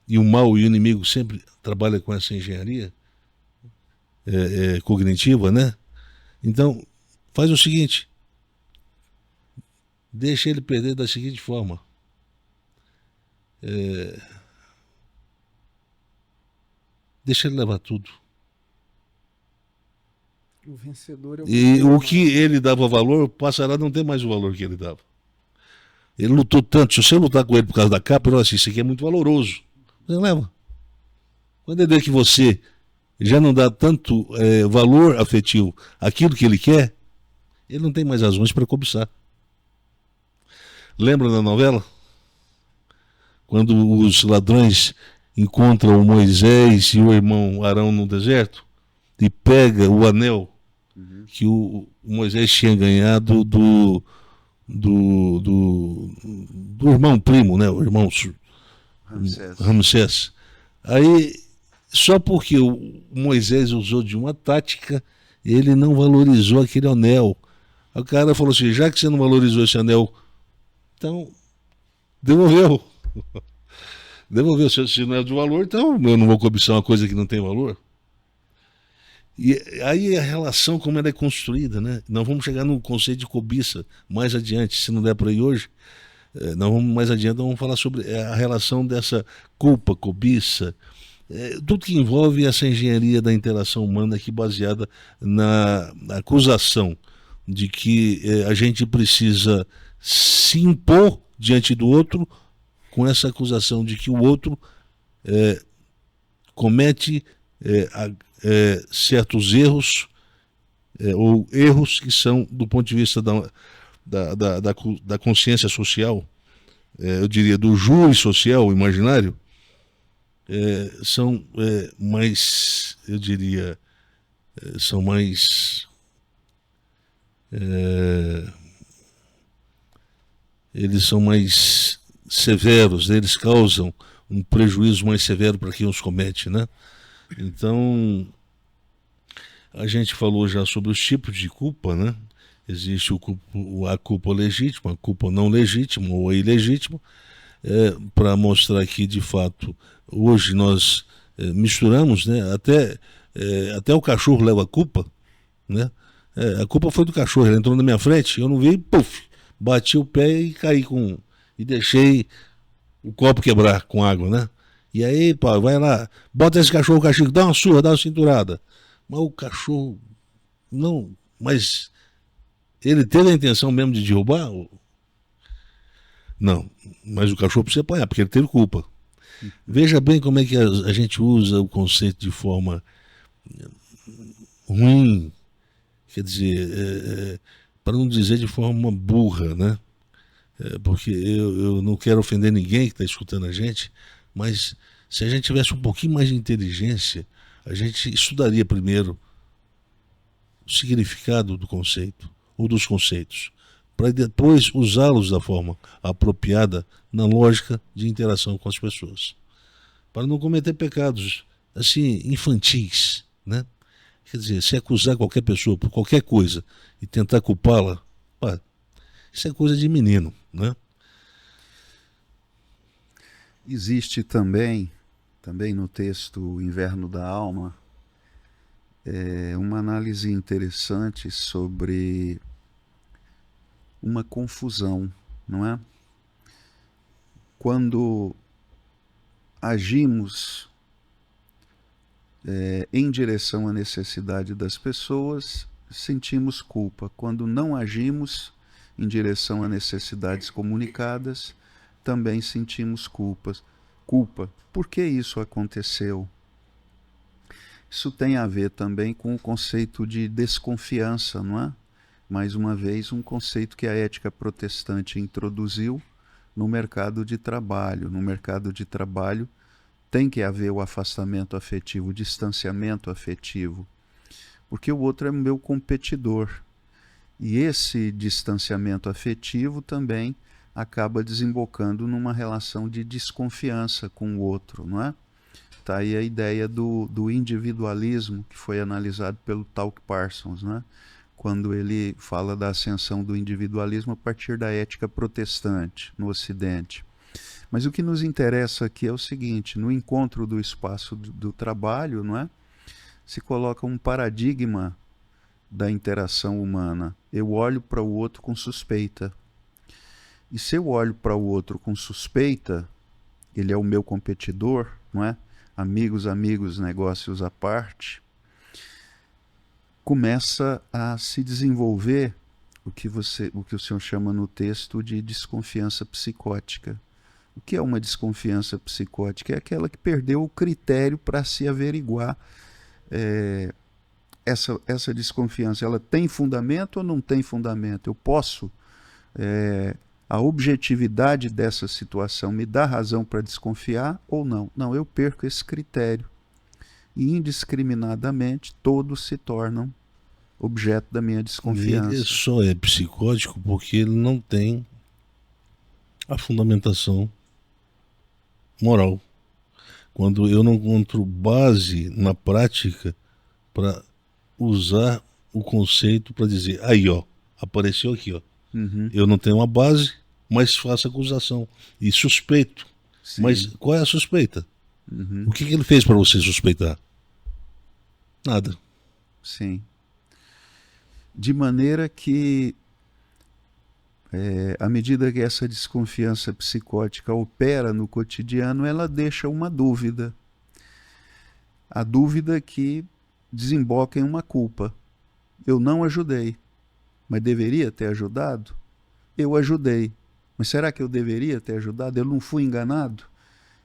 e o mal e o inimigo sempre trabalham com essa engenharia cognitiva, né? Então, faz o seguinte, deixa ele perder da seguinte forma. Deixa ele levar tudo. O vencedor é o E o que ele dava valor passará a não ter mais o valor que ele dava. Ele lutou tanto. Se você lutar com ele por causa da capa, ele fala assim, isso aqui é muito valoroso. Você leva. Quando ele vê que você já não dá tanto valor afetivo àquilo que ele quer, ele não tem mais razões para cobiçar. Lembra da novela? Quando os ladrões encontram o Moisés e o irmão Arão no deserto e pega o anel que o Moisés tinha ganhado do irmão primo, né? O irmão Ramsés. Aí, só porque o Moisés usou de uma tática, ele não valorizou aquele anel. O cara falou assim, já que você não valorizou esse anel, então devolveu. Devolveu. Se não é de valor, então eu não vou cobiçar uma coisa que não tem valor. E aí a relação, como ela é construída, né? Nós vamos chegar no conceito de cobiça mais adiante, se não der para ir hoje. Nós vamos mais adiante, nós vamos falar sobre a relação dessa culpa, cobiça, tudo que envolve essa engenharia da interação humana aqui baseada na acusação de que a gente precisa se impor diante do outro, com essa acusação de que o outro comete certos erros ou erros que são, do ponto de vista da consciência social, eu diria do júri social imaginário, são mais, eu diria, são mais eles são mais severos, né? Eles causam um prejuízo mais severo para quem os comete, né? Então, a gente falou já sobre os tipos de culpa, né? Existe a culpa legítima, a culpa não legítima ou a ilegítima, para mostrar que, de fato, hoje nós misturamos, né? Até o cachorro leva a culpa, né? A culpa foi do cachorro, ele entrou na minha frente, eu não vi, puf, bati o pé e caí e deixei o copo quebrar com água, né? E aí, pá, vai lá, bota esse cachorro, castigo, dá uma surra, dá uma cinturada. Mas o cachorro, não, mas ele teve a intenção mesmo de derrubar? Não, mas o cachorro precisa apanhar, porque ele teve culpa. Veja bem como é que a gente usa o conceito de forma ruim, quer dizer, para não dizer de forma burra, né? Porque eu não quero ofender ninguém que está escutando a gente, mas se a gente tivesse um pouquinho mais de inteligência, a gente estudaria primeiro o significado do conceito ou dos conceitos, para depois usá-los da forma apropriada na lógica de interação com as pessoas, para não cometer pecados assim infantis, né? Quer dizer, se acusar qualquer pessoa por qualquer coisa e tentar culpá-la, isso é coisa de menino, né? Existe também no texto Inverno da Alma, uma análise interessante sobre uma confusão, não é? Quando agimos em direção à necessidade das pessoas, sentimos culpa. Quando não agimos em direção a necessidades comunicadas, também sentimos culpa. Por que isso aconteceu? Isso tem a ver também com o conceito de desconfiança, não é? Mais uma vez, um conceito que a ética protestante introduziu no mercado de trabalho. No mercado de trabalho tem que haver o afastamento afetivo, o distanciamento afetivo, porque o outro é meu competidor. E esse distanciamento afetivo também acaba desembocando numa relação de desconfiança com o outro, não é? Está aí a ideia do individualismo, que foi analisado pelo Talk Parsons, né? Quando ele fala da ascensão do individualismo a partir da ética protestante no Ocidente. Mas o que nos interessa aqui é o seguinte: no encontro do espaço do trabalho, não é? Se coloca um paradigma da interação humana. Eu olho para o outro com suspeita. E se eu olho para o outro com suspeita, ele é o meu competidor, não é? Amigos, negócios à parte, começa a se desenvolver o que o senhor chama no texto de desconfiança psicótica. O que é uma desconfiança psicótica? É aquela que perdeu o critério para se averiguar essa desconfiança, ela tem fundamento ou não tem fundamento? Eu posso, a objetividade dessa situação me dá razão para desconfiar ou não? Não, eu perco esse critério. E indiscriminadamente todos se tornam objeto da minha desconfiança. Ele só é psicótico porque ele não tem a fundamentação moral. Quando eu não encontro base na prática para usar o conceito para dizer, aí ó, apareceu aqui ó. Uhum. Eu não tenho uma base, mas faço acusação e suspeito. Sim. Mas qual é a suspeita? Uhum. O que ele fez para você suspeitar? Nada. Sim. De maneira que, à medida que essa desconfiança psicótica opera no cotidiano, ela deixa uma dúvida. A dúvida que desemboca em uma culpa. Eu não ajudei, mas deveria ter ajudado? Eu ajudei, mas será que eu deveria ter ajudado? Eu não fui enganado?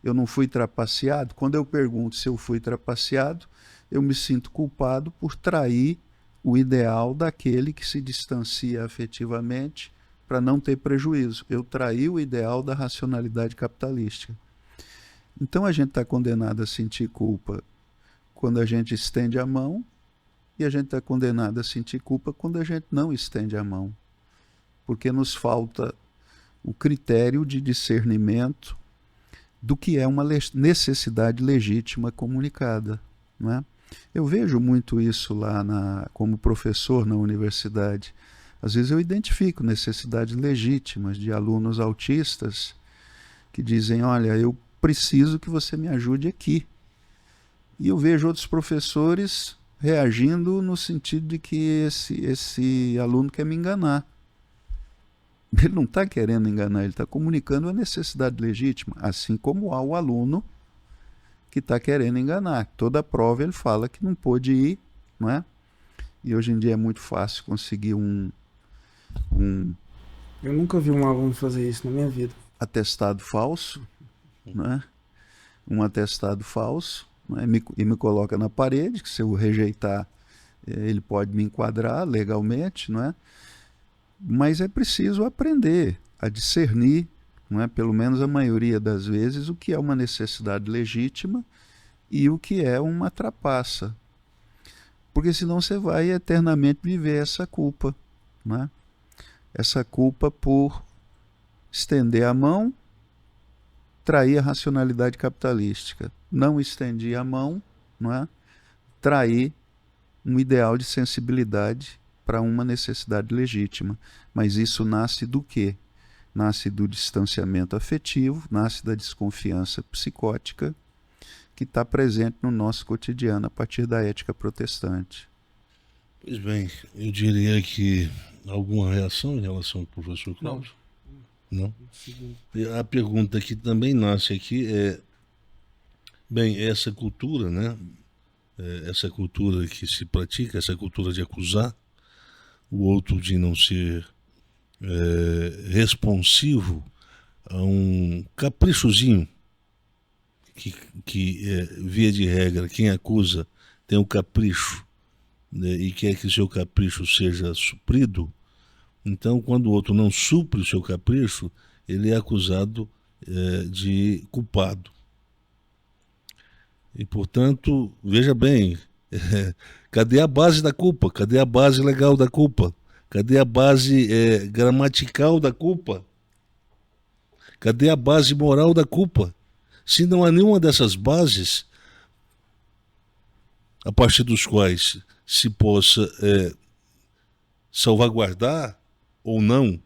Eu não fui trapaceado? Quando eu pergunto se eu fui trapaceado, eu me sinto culpado por trair o ideal daquele que se distancia afetivamente para não ter prejuízo. Eu traí o ideal da racionalidade capitalística. Então a gente está condenado a sentir culpa quando a gente estende a mão e a gente está condenado a sentir culpa quando a gente não estende a mão. Porque nos falta o critério de discernimento do que é uma necessidade legítima comunicada, não é? Eu vejo muito isso lá como professor na universidade. Às vezes eu identifico necessidades legítimas de alunos autistas que dizem, olha, eu preciso que você me ajude aqui. E eu vejo outros professores reagindo no sentido de que esse aluno quer me enganar. Ele não está querendo enganar, ele está comunicando a necessidade legítima, assim como há o aluno que está querendo enganar. Toda prova ele fala que não pôde ir, não é? E hoje em dia é muito fácil conseguir um Eu nunca vi um aluno fazer isso na minha vida. atestado falso, não é? Um atestado falso, não é? E me coloca na parede, que se eu rejeitar, ele pode me enquadrar legalmente, não é? Mas é preciso aprender a discernir, não é? Pelo menos a maioria das vezes, o que é uma necessidade legítima e o que é uma trapaça. Porque senão você vai eternamente viver essa culpa, não é? Essa culpa por estender a mão, trair a racionalidade capitalística. Não estendi a mão, não é? Trair um ideal de sensibilidade para uma necessidade legítima. Mas isso nasce do quê? Nasce do distanciamento afetivo, nasce da desconfiança psicótica que está presente no nosso cotidiano a partir da ética protestante. Pois bem, eu diria que alguma reação em relação ao professor Cláudio? Não. A pergunta que também nasce aqui é, bem, essa cultura, né? Essa cultura que se pratica, essa cultura de acusar o outro de não ser responsivo a um caprichozinho que via de regra, quem acusa tem um capricho, né, e quer que seu capricho seja suprido. Então, quando o outro não supre o seu capricho, ele é acusado de culpado. E, portanto, veja bem, cadê a base da culpa? Cadê a base legal da culpa? Cadê a base gramatical da culpa? Cadê a base moral da culpa? Se não há nenhuma dessas bases a partir dos quais se possa salvaguardar ou não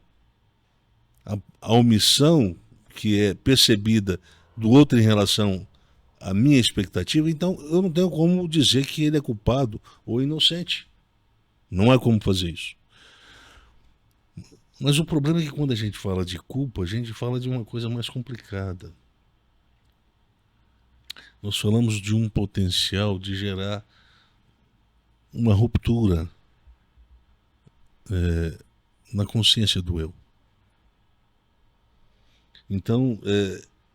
a omissão que é percebida do outro em relação à minha expectativa, então eu não tenho como dizer que ele é culpado ou inocente. Não há como fazer isso. Mas o problema é que quando a gente fala de culpa, a gente fala de uma coisa mais complicada. Nós falamos de um potencial de gerar uma ruptura na consciência do eu. Então,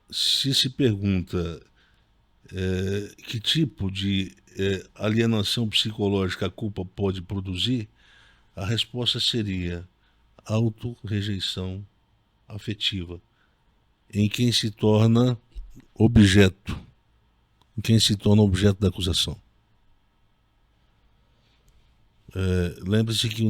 se pergunta que tipo de alienação psicológica a culpa pode produzir, a resposta seria autorrejeição afetiva em quem se torna objeto, em quem se torna objeto da acusação. Lembre-se que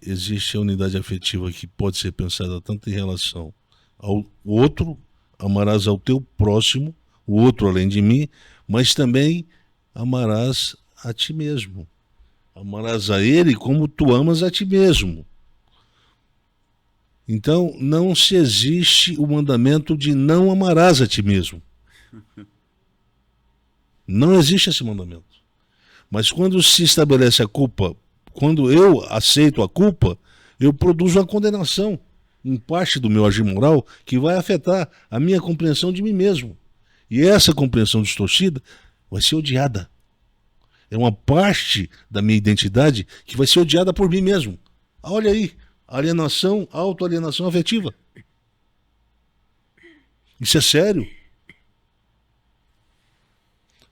existe a unidade afetiva que pode ser pensada tanto em relação ao outro, amarás ao teu próximo, o outro além de mim, mas também amarás a ti mesmo. Amarás a ele como tu amas a ti mesmo. Então, não se existe o mandamento de não amarás a ti mesmo. Não existe esse mandamento. Mas quando se estabelece a culpa, quando eu aceito a culpa, eu produzo uma condenação em parte do meu agir moral que vai afetar a minha compreensão de mim mesmo. E essa compreensão distorcida vai ser odiada. É uma parte da minha identidade que vai ser odiada por mim mesmo. Olha aí, alienação, autoalienação afetiva. Isso é sério.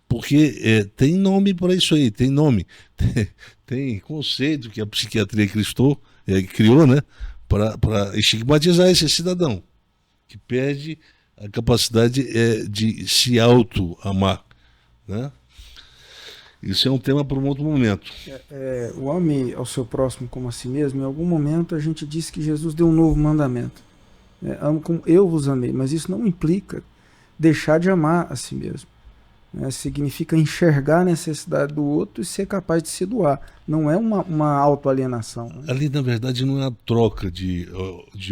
Porque tem nome para isso aí, tem nome. Tem conceito que a psiquiatria criou, né, para estigmatizar esse cidadão que perde a capacidade de se auto-amar, né? Isso é um tema para um outro momento. O ame ao seu próximo como a si mesmo, em algum momento a gente disse que Jesus deu um novo mandamento. Amo como eu vos amei, mas isso não implica deixar de amar a si mesmo. Significa enxergar a necessidade do outro e ser capaz de se doar. Não é uma autoalienação. Né? Ali, na verdade, não é a troca de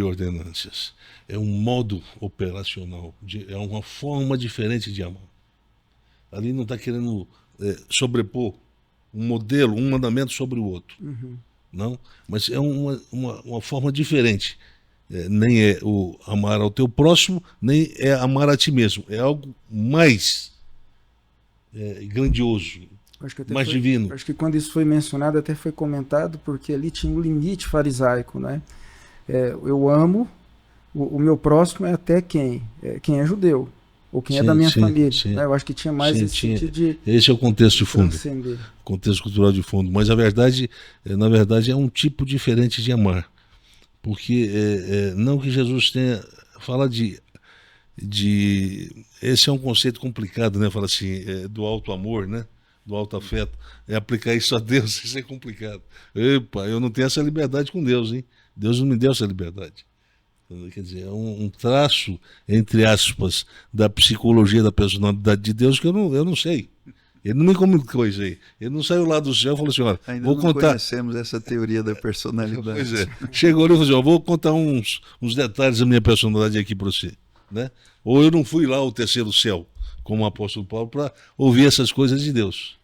ordenâncias. É um modo operacional, é uma forma diferente de amar. Ali não está querendo sobrepor um modelo, um mandamento sobre o outro. Uhum. Não, mas é uma forma diferente. Nem é o amar ao teu próximo, nem é amar a ti mesmo. É algo mais grandioso, mais divino. Acho que quando isso foi mencionado, até foi comentado, porque ali tinha um limite farisaico, né? Eu amo, o meu próximo é até quem é judeu, ou quem é da minha família. Né? Eu acho que tinha mais esse sentido de... Esse é o contexto de fundo, contexto cultural de fundo. Mas a verdade, na verdade, é um tipo diferente de amar. Porque não que Jesus fala de esse é um conceito complicado, né? Fala assim, do alto amor, né? Do alto afeto. Aplicar isso a Deus, isso é complicado. Epa, eu não tenho essa liberdade com Deus, hein? Deus não me deu essa liberdade. Quer dizer, é um traço, entre aspas, da psicologia da personalidade de Deus que eu não sei. Ele não me comunicou isso aí. Ele não saiu lá do céu e falou assim, olha, ainda vou não contar... conhecemos essa teoria da personalidade. Pois é. Chegou ali e falou assim, vou contar uns detalhes da minha personalidade aqui para você. Né? Ou eu não fui lá ao terceiro céu, como o apóstolo Paulo, para ouvir essas coisas de Deus.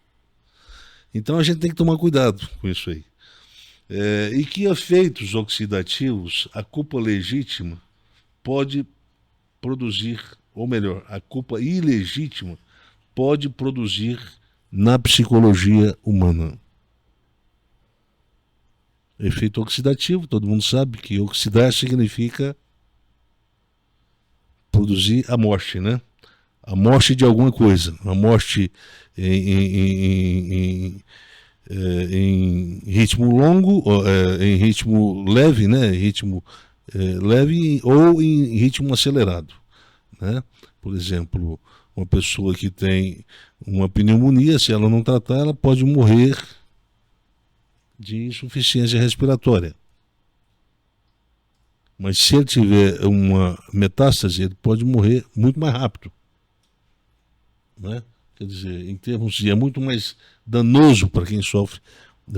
Então a gente tem que tomar cuidado com isso aí. E que efeitos oxidativos a culpa legítima pode produzir, ou melhor, a culpa ilegítima pode produzir na psicologia humana. Efeito oxidativo, todo mundo sabe que oxidar significa produzir a morte, né? A morte de alguma coisa, a morte em ritmo longo, em ritmo leve, né? Ritmo leve ou em ritmo acelerado, né? Por exemplo, uma pessoa que tem uma pneumonia, se ela não tratar, ela pode morrer de insuficiência respiratória. Mas se ele tiver uma metástase, ele pode morrer muito mais rápido. Né? Quer dizer, em termos de... é muito mais danoso para quem sofre,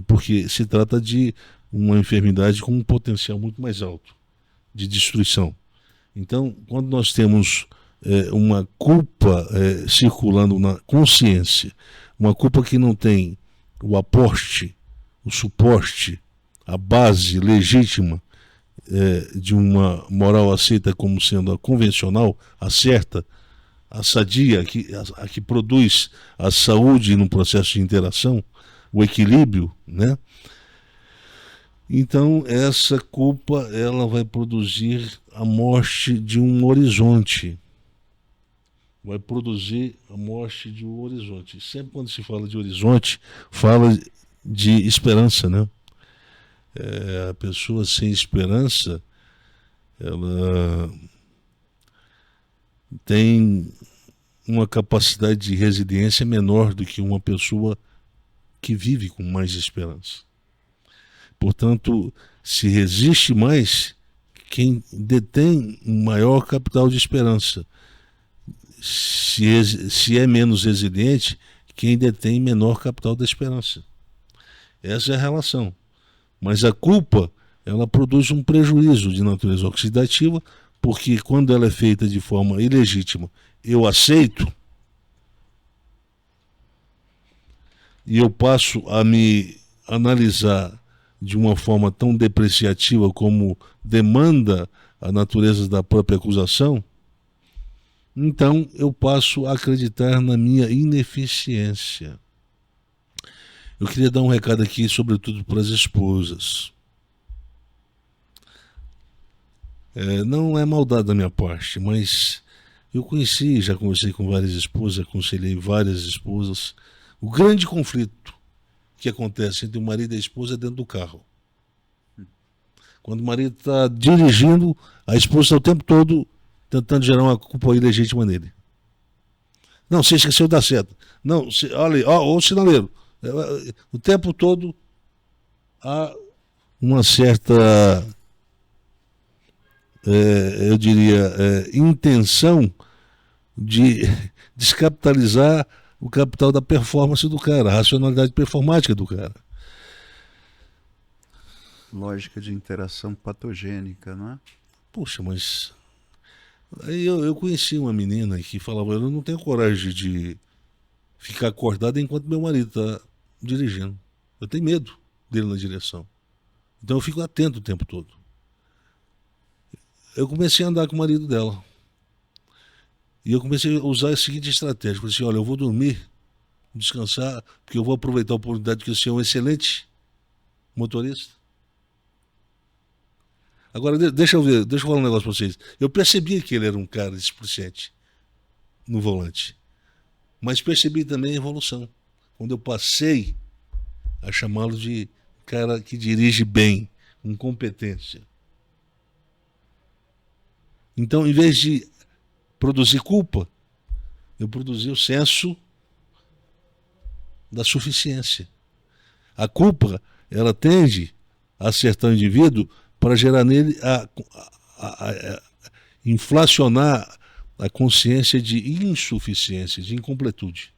porque se trata de uma enfermidade com um potencial muito mais alto de destruição. Então, quando nós temos uma culpa circulando na consciência, uma culpa que não tem o aporte, o suporte, a base legítima de uma moral aceita como sendo a convencional, a certa, a sadia, a que produz a saúde no processo de interação, o equilíbrio, né? Então essa culpa ela vai produzir a morte de um horizonte, vai produzir a morte de um horizonte. Sempre quando se fala de horizonte, fala de esperança, né? A pessoa sem esperança, ela tem uma capacidade de resiliência menor do que uma pessoa que vive com mais esperança. Portanto, se resiste mais quem detém um maior capital de esperança. Se é menos resiliente, quem detém menor capital da esperança. Essa é a relação. Mas a culpa, ela produz um prejuízo de natureza oxidativa, porque quando ela é feita de forma ilegítima, eu aceito, e eu passo a me analisar de uma forma tão depreciativa como demanda a natureza da própria acusação, então eu passo a acreditar na minha ineficiência. Eu queria dar um recado aqui, sobretudo para as esposas. Não é maldade da minha parte, mas eu já conversei com várias esposas, aconselhei várias esposas. O grande conflito que acontece entre o marido e a esposa é dentro do carro. Quando o marido está dirigindo, a esposa está o tempo todo tentando gerar uma culpa ilegítima nele. Não, você esqueceu da seta. Não, olha aí, ó, o sinaleiro. O tempo todo há uma certa, eu diria, intenção de descapitalizar o capital da performance do cara, a racionalidade performática do cara. Lógica de interação patogênica, não é? Puxa, mas aí eu conheci uma menina que falava, eu não tenho coragem de ficar acordada enquanto meu marido está dirigindo. Eu tenho medo dele na direção. Então eu fico atento o tempo todo. Eu comecei a andar com o marido dela. E eu comecei a usar a seguinte estratégia. Eu falei assim, olha, eu vou dormir, descansar, porque eu vou aproveitar a oportunidade que você é um excelente motorista. Agora, deixa eu falar um negócio para vocês. Eu percebi que ele era um cara displicente no volante. Mas percebi também a evolução. Quando eu passei a chamá-lo de cara que dirige bem, com competência. Então, em vez de produzir culpa, eu produzi o senso da suficiência. A culpa, ela tende a acertar o indivíduo para gerar nele, inflacionar a consciência de insuficiência, de incompletude.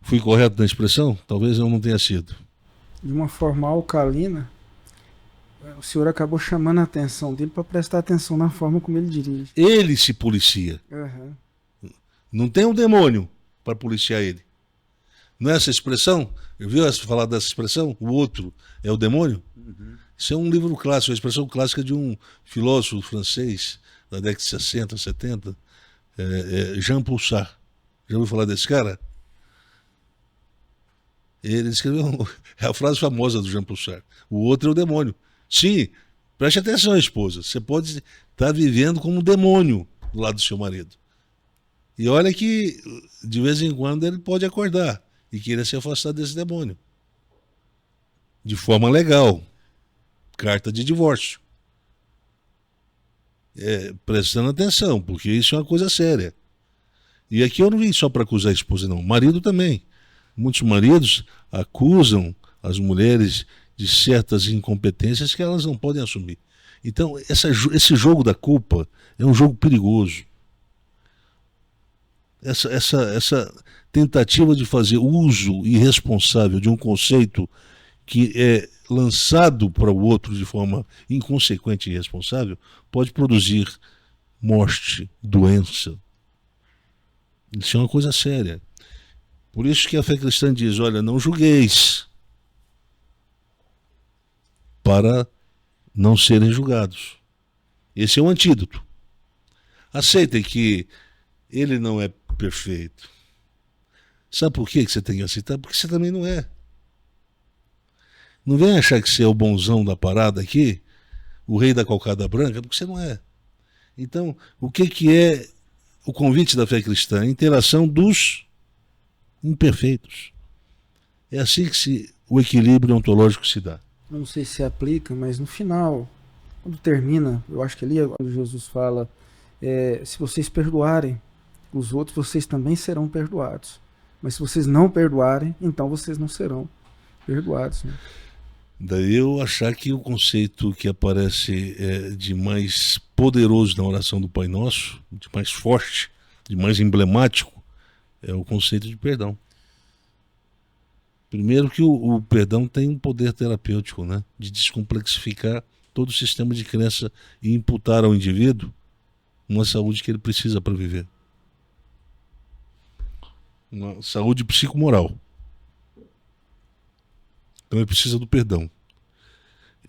Fui correto na expressão? Talvez eu não tenha sido. De uma forma alcalina, o senhor acabou chamando a atenção dele para prestar atenção na forma como ele dirige. Ele se policia. Uhum. Não tem um demônio para policiar ele. Não é essa expressão? Viu falar dessa expressão? O outro é o demônio? Uhum. Isso é um livro clássico, a expressão clássica de um filósofo francês da década de 60, 70, Jean-Paul Sartre. Já ouviu falar desse cara? Ele escreveu a frase famosa do Jean-Paul Sartre. O outro é o demônio. Sim, preste atenção, esposa. Você pode estar vivendo como um demônio do lado do seu marido. E olha que, de vez em quando, ele pode acordar e querer se afastar desse demônio. De forma legal. Carta de divórcio. Prestando atenção, porque isso é uma coisa séria. E aqui eu não vim só para acusar a esposa, não. O marido também. Muitos maridos acusam as mulheres de certas incompetências que elas não podem assumir. Então, esse jogo da culpa é um jogo perigoso. Essa tentativa de fazer uso irresponsável de um conceito que é lançado para o outro de forma inconsequente e irresponsável pode produzir morte, doença. Isso é uma coisa séria. Por isso que a fé cristã diz, olha, não julgueis para não serem julgados. Esse é o antídoto. Aceitem que ele não é perfeito. Sabe por que você tem que aceitar? Porque você também não é. Não vem achar que você é o bonzão da parada aqui, o rei da cocada branca, porque você não é. Então, o que é o convite da fé cristã, a interação dos imperfeitos. É assim que o equilíbrio ontológico se dá. Não sei se aplica, mas no final, quando termina, eu acho que ali é quando Jesus fala, se vocês perdoarem os outros, vocês também serão perdoados. Mas se vocês não perdoarem, então vocês não serão perdoados. Né? Daí eu achar que o conceito que aparece de mais poderoso na oração do Pai Nosso, de mais forte, de mais emblemático, é o conceito de perdão. Primeiro que o perdão tem um poder terapêutico, né? De descomplexificar todo o sistema de crença e imputar ao indivíduo uma saúde que ele precisa para viver. Uma saúde psicomoral. Então ele precisa do perdão.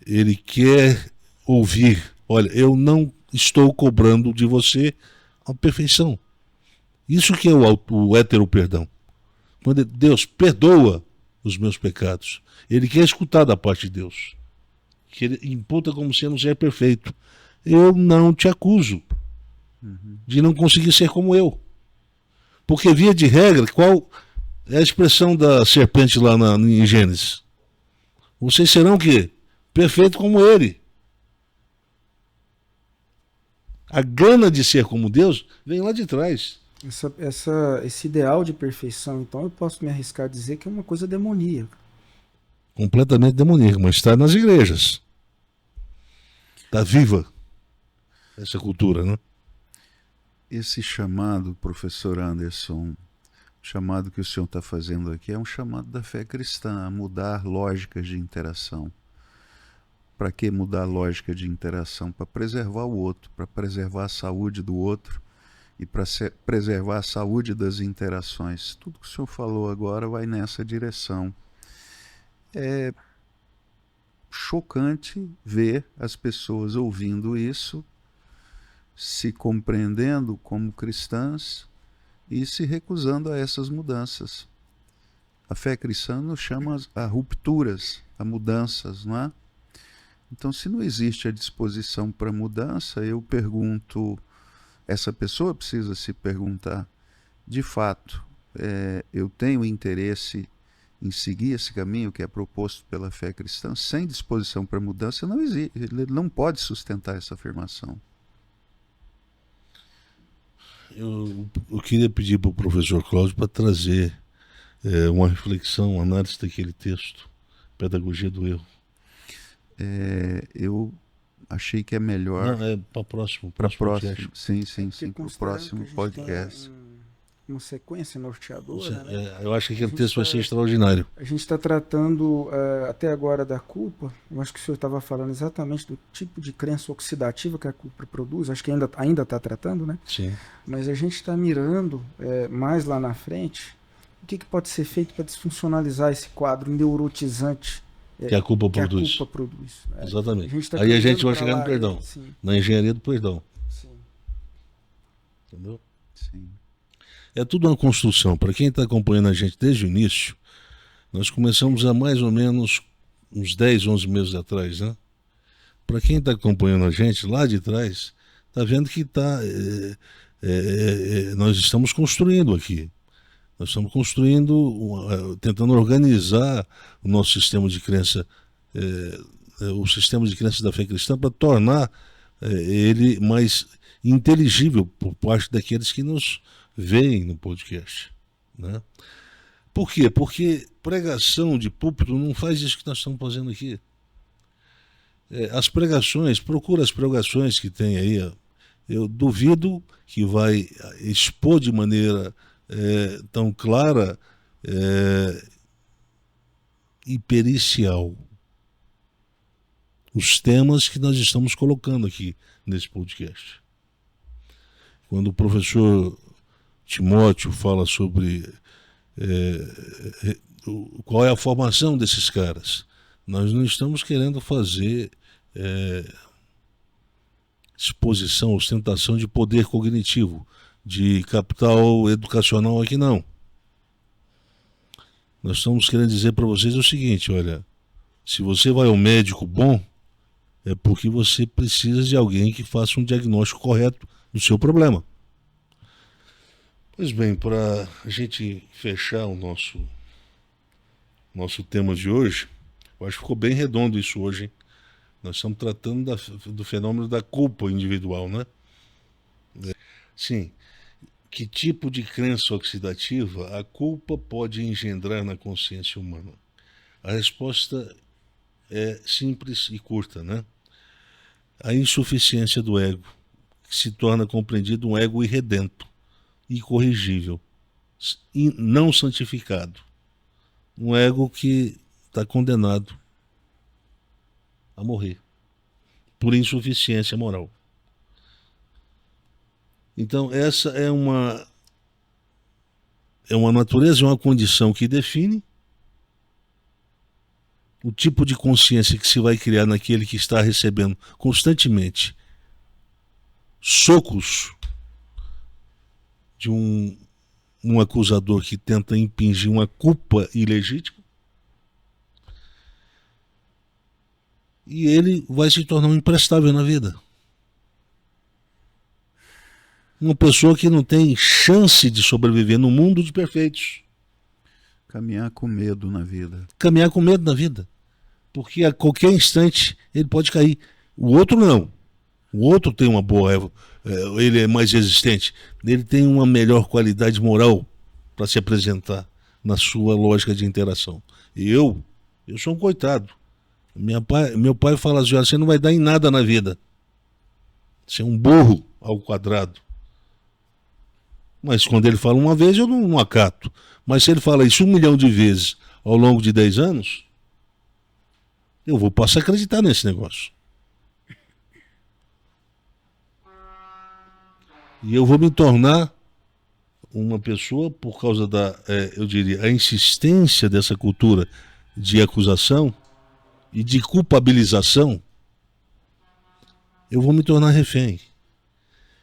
Ele quer ouvir, olha, eu não estou cobrando de você a perfeição. Isso que é o hétero perdão. Quando Deus perdoa os meus pecados, ele quer escutar da parte de Deus, que ele imputa como sendo um ser perfeito. Eu não te acuso de não conseguir ser como eu. Porque via de regra, qual é a expressão da serpente lá em Gênesis? Vocês serão o quê? Perfeito como ele. A gana de ser como Deus vem lá de trás. Esse ideal de perfeição, então, eu posso me arriscar a dizer que é uma coisa demoníaca. Completamente demoníaca, mas está nas igrejas. Está viva essa cultura, né? Esse chamado, professor Anderson, o chamado que o senhor está fazendo aqui é um chamado da fé cristã, a mudar lógicas de interação. Para que mudar lógica de interação? Para preservar o outro, para preservar a saúde do outro e para preservar a saúde das interações. Tudo que o senhor falou agora vai nessa direção. É chocante ver as pessoas ouvindo isso, se compreendendo como cristãs e se recusando a essas mudanças. A fé cristã nos chama a rupturas, a mudanças, não é? Então, se não existe a disposição para mudança, eu pergunto, essa pessoa precisa se perguntar, de fato, eu tenho interesse em seguir esse caminho que é proposto pela fé cristã, sem disposição para mudança, não existe, ele não pode sustentar essa afirmação. Eu queria pedir para o professor Cláudio para trazer uma reflexão, uma análise daquele texto, Pedagogia do Erro. Eu achei que é melhor... Não, para próximo. Para próximo, sim, para o próximo que podcast. Uma sequência norteadora, né? Eu acho que aquele texto vai ser extraordinário. A gente está tratando até agora da culpa. Eu acho que o senhor estava falando exatamente do tipo de crença oxidativa que a culpa produz. Acho que ainda está tratando, né? Sim. Mas a gente está mirando mais lá na frente o que pode ser feito para desfuncionalizar esse quadro neurotizante que a culpa que produz. A culpa produz. Exatamente. Aí a gente vai chegar no perdão. Na engenharia do perdão. Sim. Entendeu? Sim. É tudo uma construção. Para quem está acompanhando a gente desde o início, nós começamos há mais ou menos uns 10, 11 meses atrás, né? Para quem está acompanhando a gente lá de trás, está vendo que nós estamos construindo aqui. Nós estamos construindo, tentando organizar o nosso sistema de crença, o sistema de crença da fé cristã, para tornar ele mais inteligível por parte daqueles que nos veem no podcast, né? Por quê? Porque pregação de púlpito não faz isso que nós estamos fazendo aqui. As pregações, procura as pregações que tem aí. Eu duvido que vai expor de maneira tão clara e pericial os temas que nós estamos colocando aqui nesse podcast. Quando o professor Timóteo fala sobre qual é a formação desses caras, nós não estamos querendo fazer exposição, ostentação de poder cognitivo, de capital educacional aqui, não. Nós estamos querendo dizer para vocês o seguinte, olha, se você vai ao médico bom, é porque você precisa de alguém que faça um diagnóstico correto do seu problema. Pois bem, para a gente fechar o nosso tema de hoje, eu acho que ficou bem redondo isso hoje, hein? Nós estamos tratando do fenômeno da culpa individual, né? Sim. Que tipo de crença oxidativa a culpa pode engendrar na consciência humana? A resposta é simples e curta, né? A insuficiência do ego, que se torna compreendido um ego irredento, incorrigível, e não santificado. Um ego que está condenado a morrer por insuficiência moral. Então, essa é uma natureza, uma condição que define o tipo de consciência que se vai criar naquele que está recebendo constantemente socos de um acusador que tenta impingir uma culpa ilegítima, e ele vai se tornar um imprestável na vida. Uma pessoa que não tem chance de sobreviver no mundo de perfeitos. Caminhar com medo na vida. Caminhar com medo na vida. Porque a qualquer instante ele pode cair. O outro não. O outro tem uma boa... ele é mais resistente. Ele tem uma melhor qualidade moral para se apresentar na sua lógica de interação. E eu sou um coitado. Meu pai fala assim, você não vai dar em nada na vida. Você é um burro ao quadrado. Mas quando ele fala uma vez, eu não acato. Mas se ele fala isso 1 milhão de vezes ao longo de 10 anos, eu vou passar a acreditar nesse negócio. E eu vou me tornar uma pessoa, por causa eu diria, a insistência dessa cultura de acusação e de culpabilização, eu vou me tornar refém.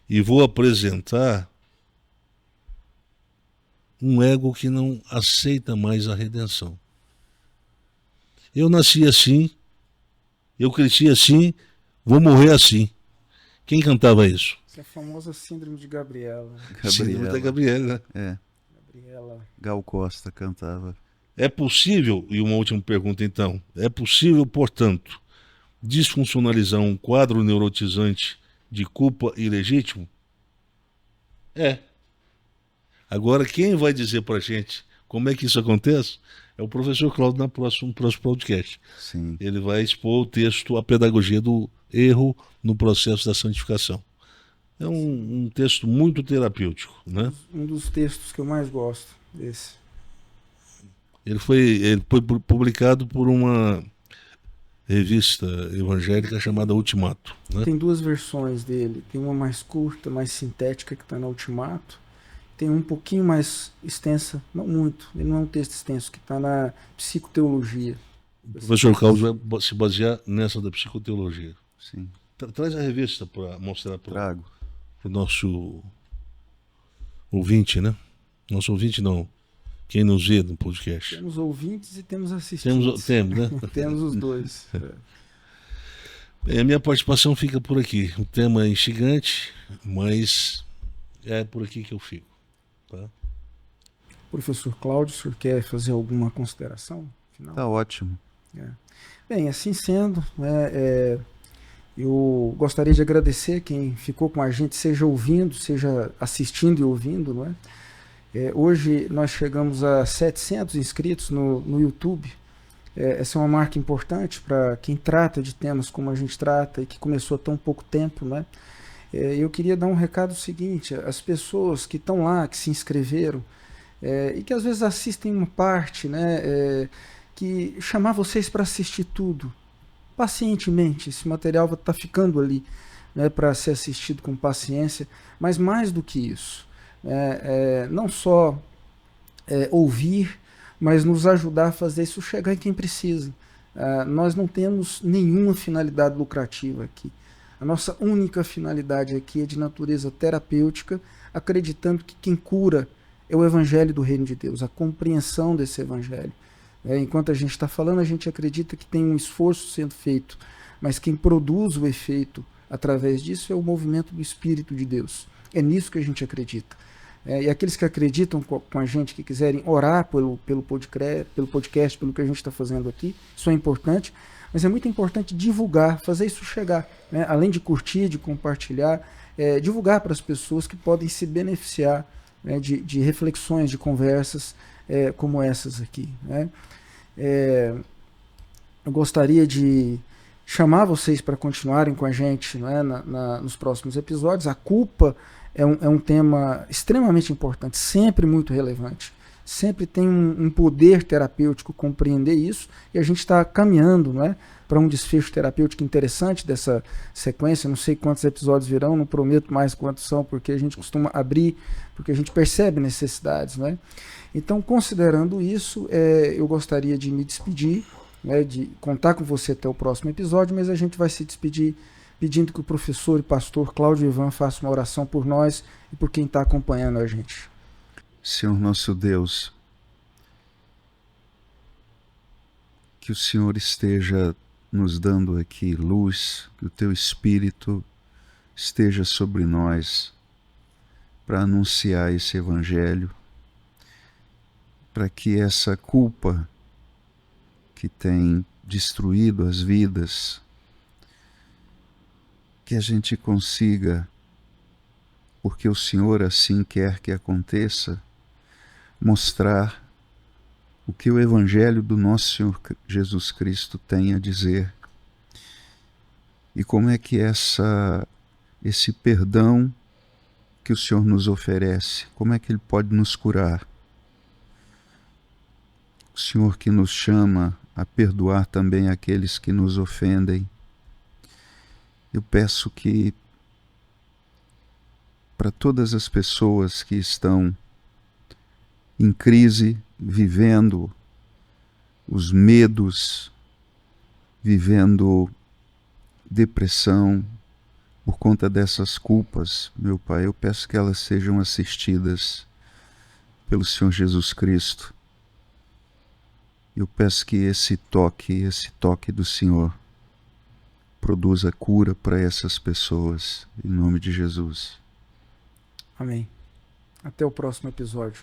E vou apresentar um ego que não aceita mais a redenção. Eu nasci assim, eu cresci assim, vou morrer assim. Quem cantava isso? Essa é a famosa síndrome de Gabriela. Síndrome da Gabriela. Gabriela. Gal Costa cantava. É possível, e uma última pergunta então, é possível, portanto, disfuncionalizar um quadro neurotizante de culpa ilegítimo? É. Agora, quem vai dizer pra gente como é que isso acontece é o professor Cláudio no próximo podcast. Sim. Ele vai expor o texto, a pedagogia do erro no processo da santificação. É um texto muito terapêutico, né? Um dos textos que eu mais gosto desse. Ele foi publicado por uma revista evangélica chamada Ultimato, né? Tem 2 versões dele. Tem uma mais curta, mais sintética, que está na Ultimato. Tem um pouquinho mais extensa, não muito, ele não é um texto extenso, que está na Psicoteologia. O professor Carlos vai se basear nessa da Psicoteologia. Sim. Traz a revista para mostrar para o nosso ouvinte, né? Nosso ouvinte não, quem nos vê no podcast. Temos ouvintes e temos assistentes. Temos, né? Temos os dois. A minha participação fica por aqui. O tema é instigante, mas é por aqui que eu fico. Tá? Professor Cláudio, o senhor quer fazer alguma consideração final? Tá ótimo. Bem, assim sendo, eu gostaria de agradecer quem ficou com a gente, seja ouvindo, seja assistindo e ouvindo, não é? Hoje nós chegamos a 700 inscritos no YouTube. Essa é uma marca importante para quem trata de temas como a gente trata e que começou há tão pouco tempo, né? Eu queria dar um recado seguinte: as pessoas que estão lá, que se inscreveram, e que às vezes assistem uma parte, né, que chamar vocês para assistir tudo, pacientemente. Esse material está ficando ali, né, para ser assistido com paciência, mas mais do que isso, não só ouvir, mas nos ajudar a fazer isso chegar em quem precisa. Nós não temos nenhuma finalidade lucrativa aqui. A nossa única finalidade aqui é de natureza terapêutica, acreditando que quem cura é o Evangelho do Reino de Deus, a compreensão desse Evangelho. Enquanto a gente está falando, a gente acredita que tem um esforço sendo feito, mas quem produz o efeito através disso é o movimento do Espírito de Deus. É nisso que a gente acredita. E aqueles que acreditam com a gente, que quiserem orar pelo podcast, pelo que a gente está fazendo aqui, isso é importante, mas é muito importante divulgar, fazer isso chegar, né? Além de curtir, de compartilhar, divulgar para as pessoas que podem se beneficiar, né, de reflexões, de conversas como essas aqui, né? Eu gostaria de chamar vocês para continuarem com a gente, né, nos próximos episódios. A culpa é um tema extremamente importante, sempre muito relevante. Sempre tem um poder terapêutico compreender isso, e a gente está caminhando, né, para um desfecho terapêutico interessante dessa sequência. Não sei quantos episódios virão, não prometo mais quantos são, porque a gente costuma abrir, porque a gente percebe necessidades, né? Então, considerando isso, eu gostaria de me despedir, né, de contar com você até o próximo episódio, mas a gente vai se despedir pedindo que o professor e pastor Cláudio Ivan faça uma oração por nós e por quem está acompanhando a gente. Senhor nosso Deus, que o Senhor esteja nos dando aqui luz, que o Teu Espírito esteja sobre nós para anunciar esse Evangelho, para que essa culpa que tem destruído as vidas, que a gente consiga, porque o Senhor assim quer que aconteça, mostrar o que o Evangelho do nosso Senhor Jesus Cristo tem a dizer e como é que esse perdão que o Senhor nos oferece, como é que Ele pode nos curar. O Senhor que nos chama a perdoar também aqueles que nos ofendem. Eu peço que para todas as pessoas que estão em crise, vivendo os medos, vivendo depressão por conta dessas culpas, meu Pai, eu peço que elas sejam assistidas pelo Senhor Jesus Cristo. Eu peço que esse toque do Senhor produza cura para essas pessoas, em nome de Jesus. Amém. Até o próximo episódio.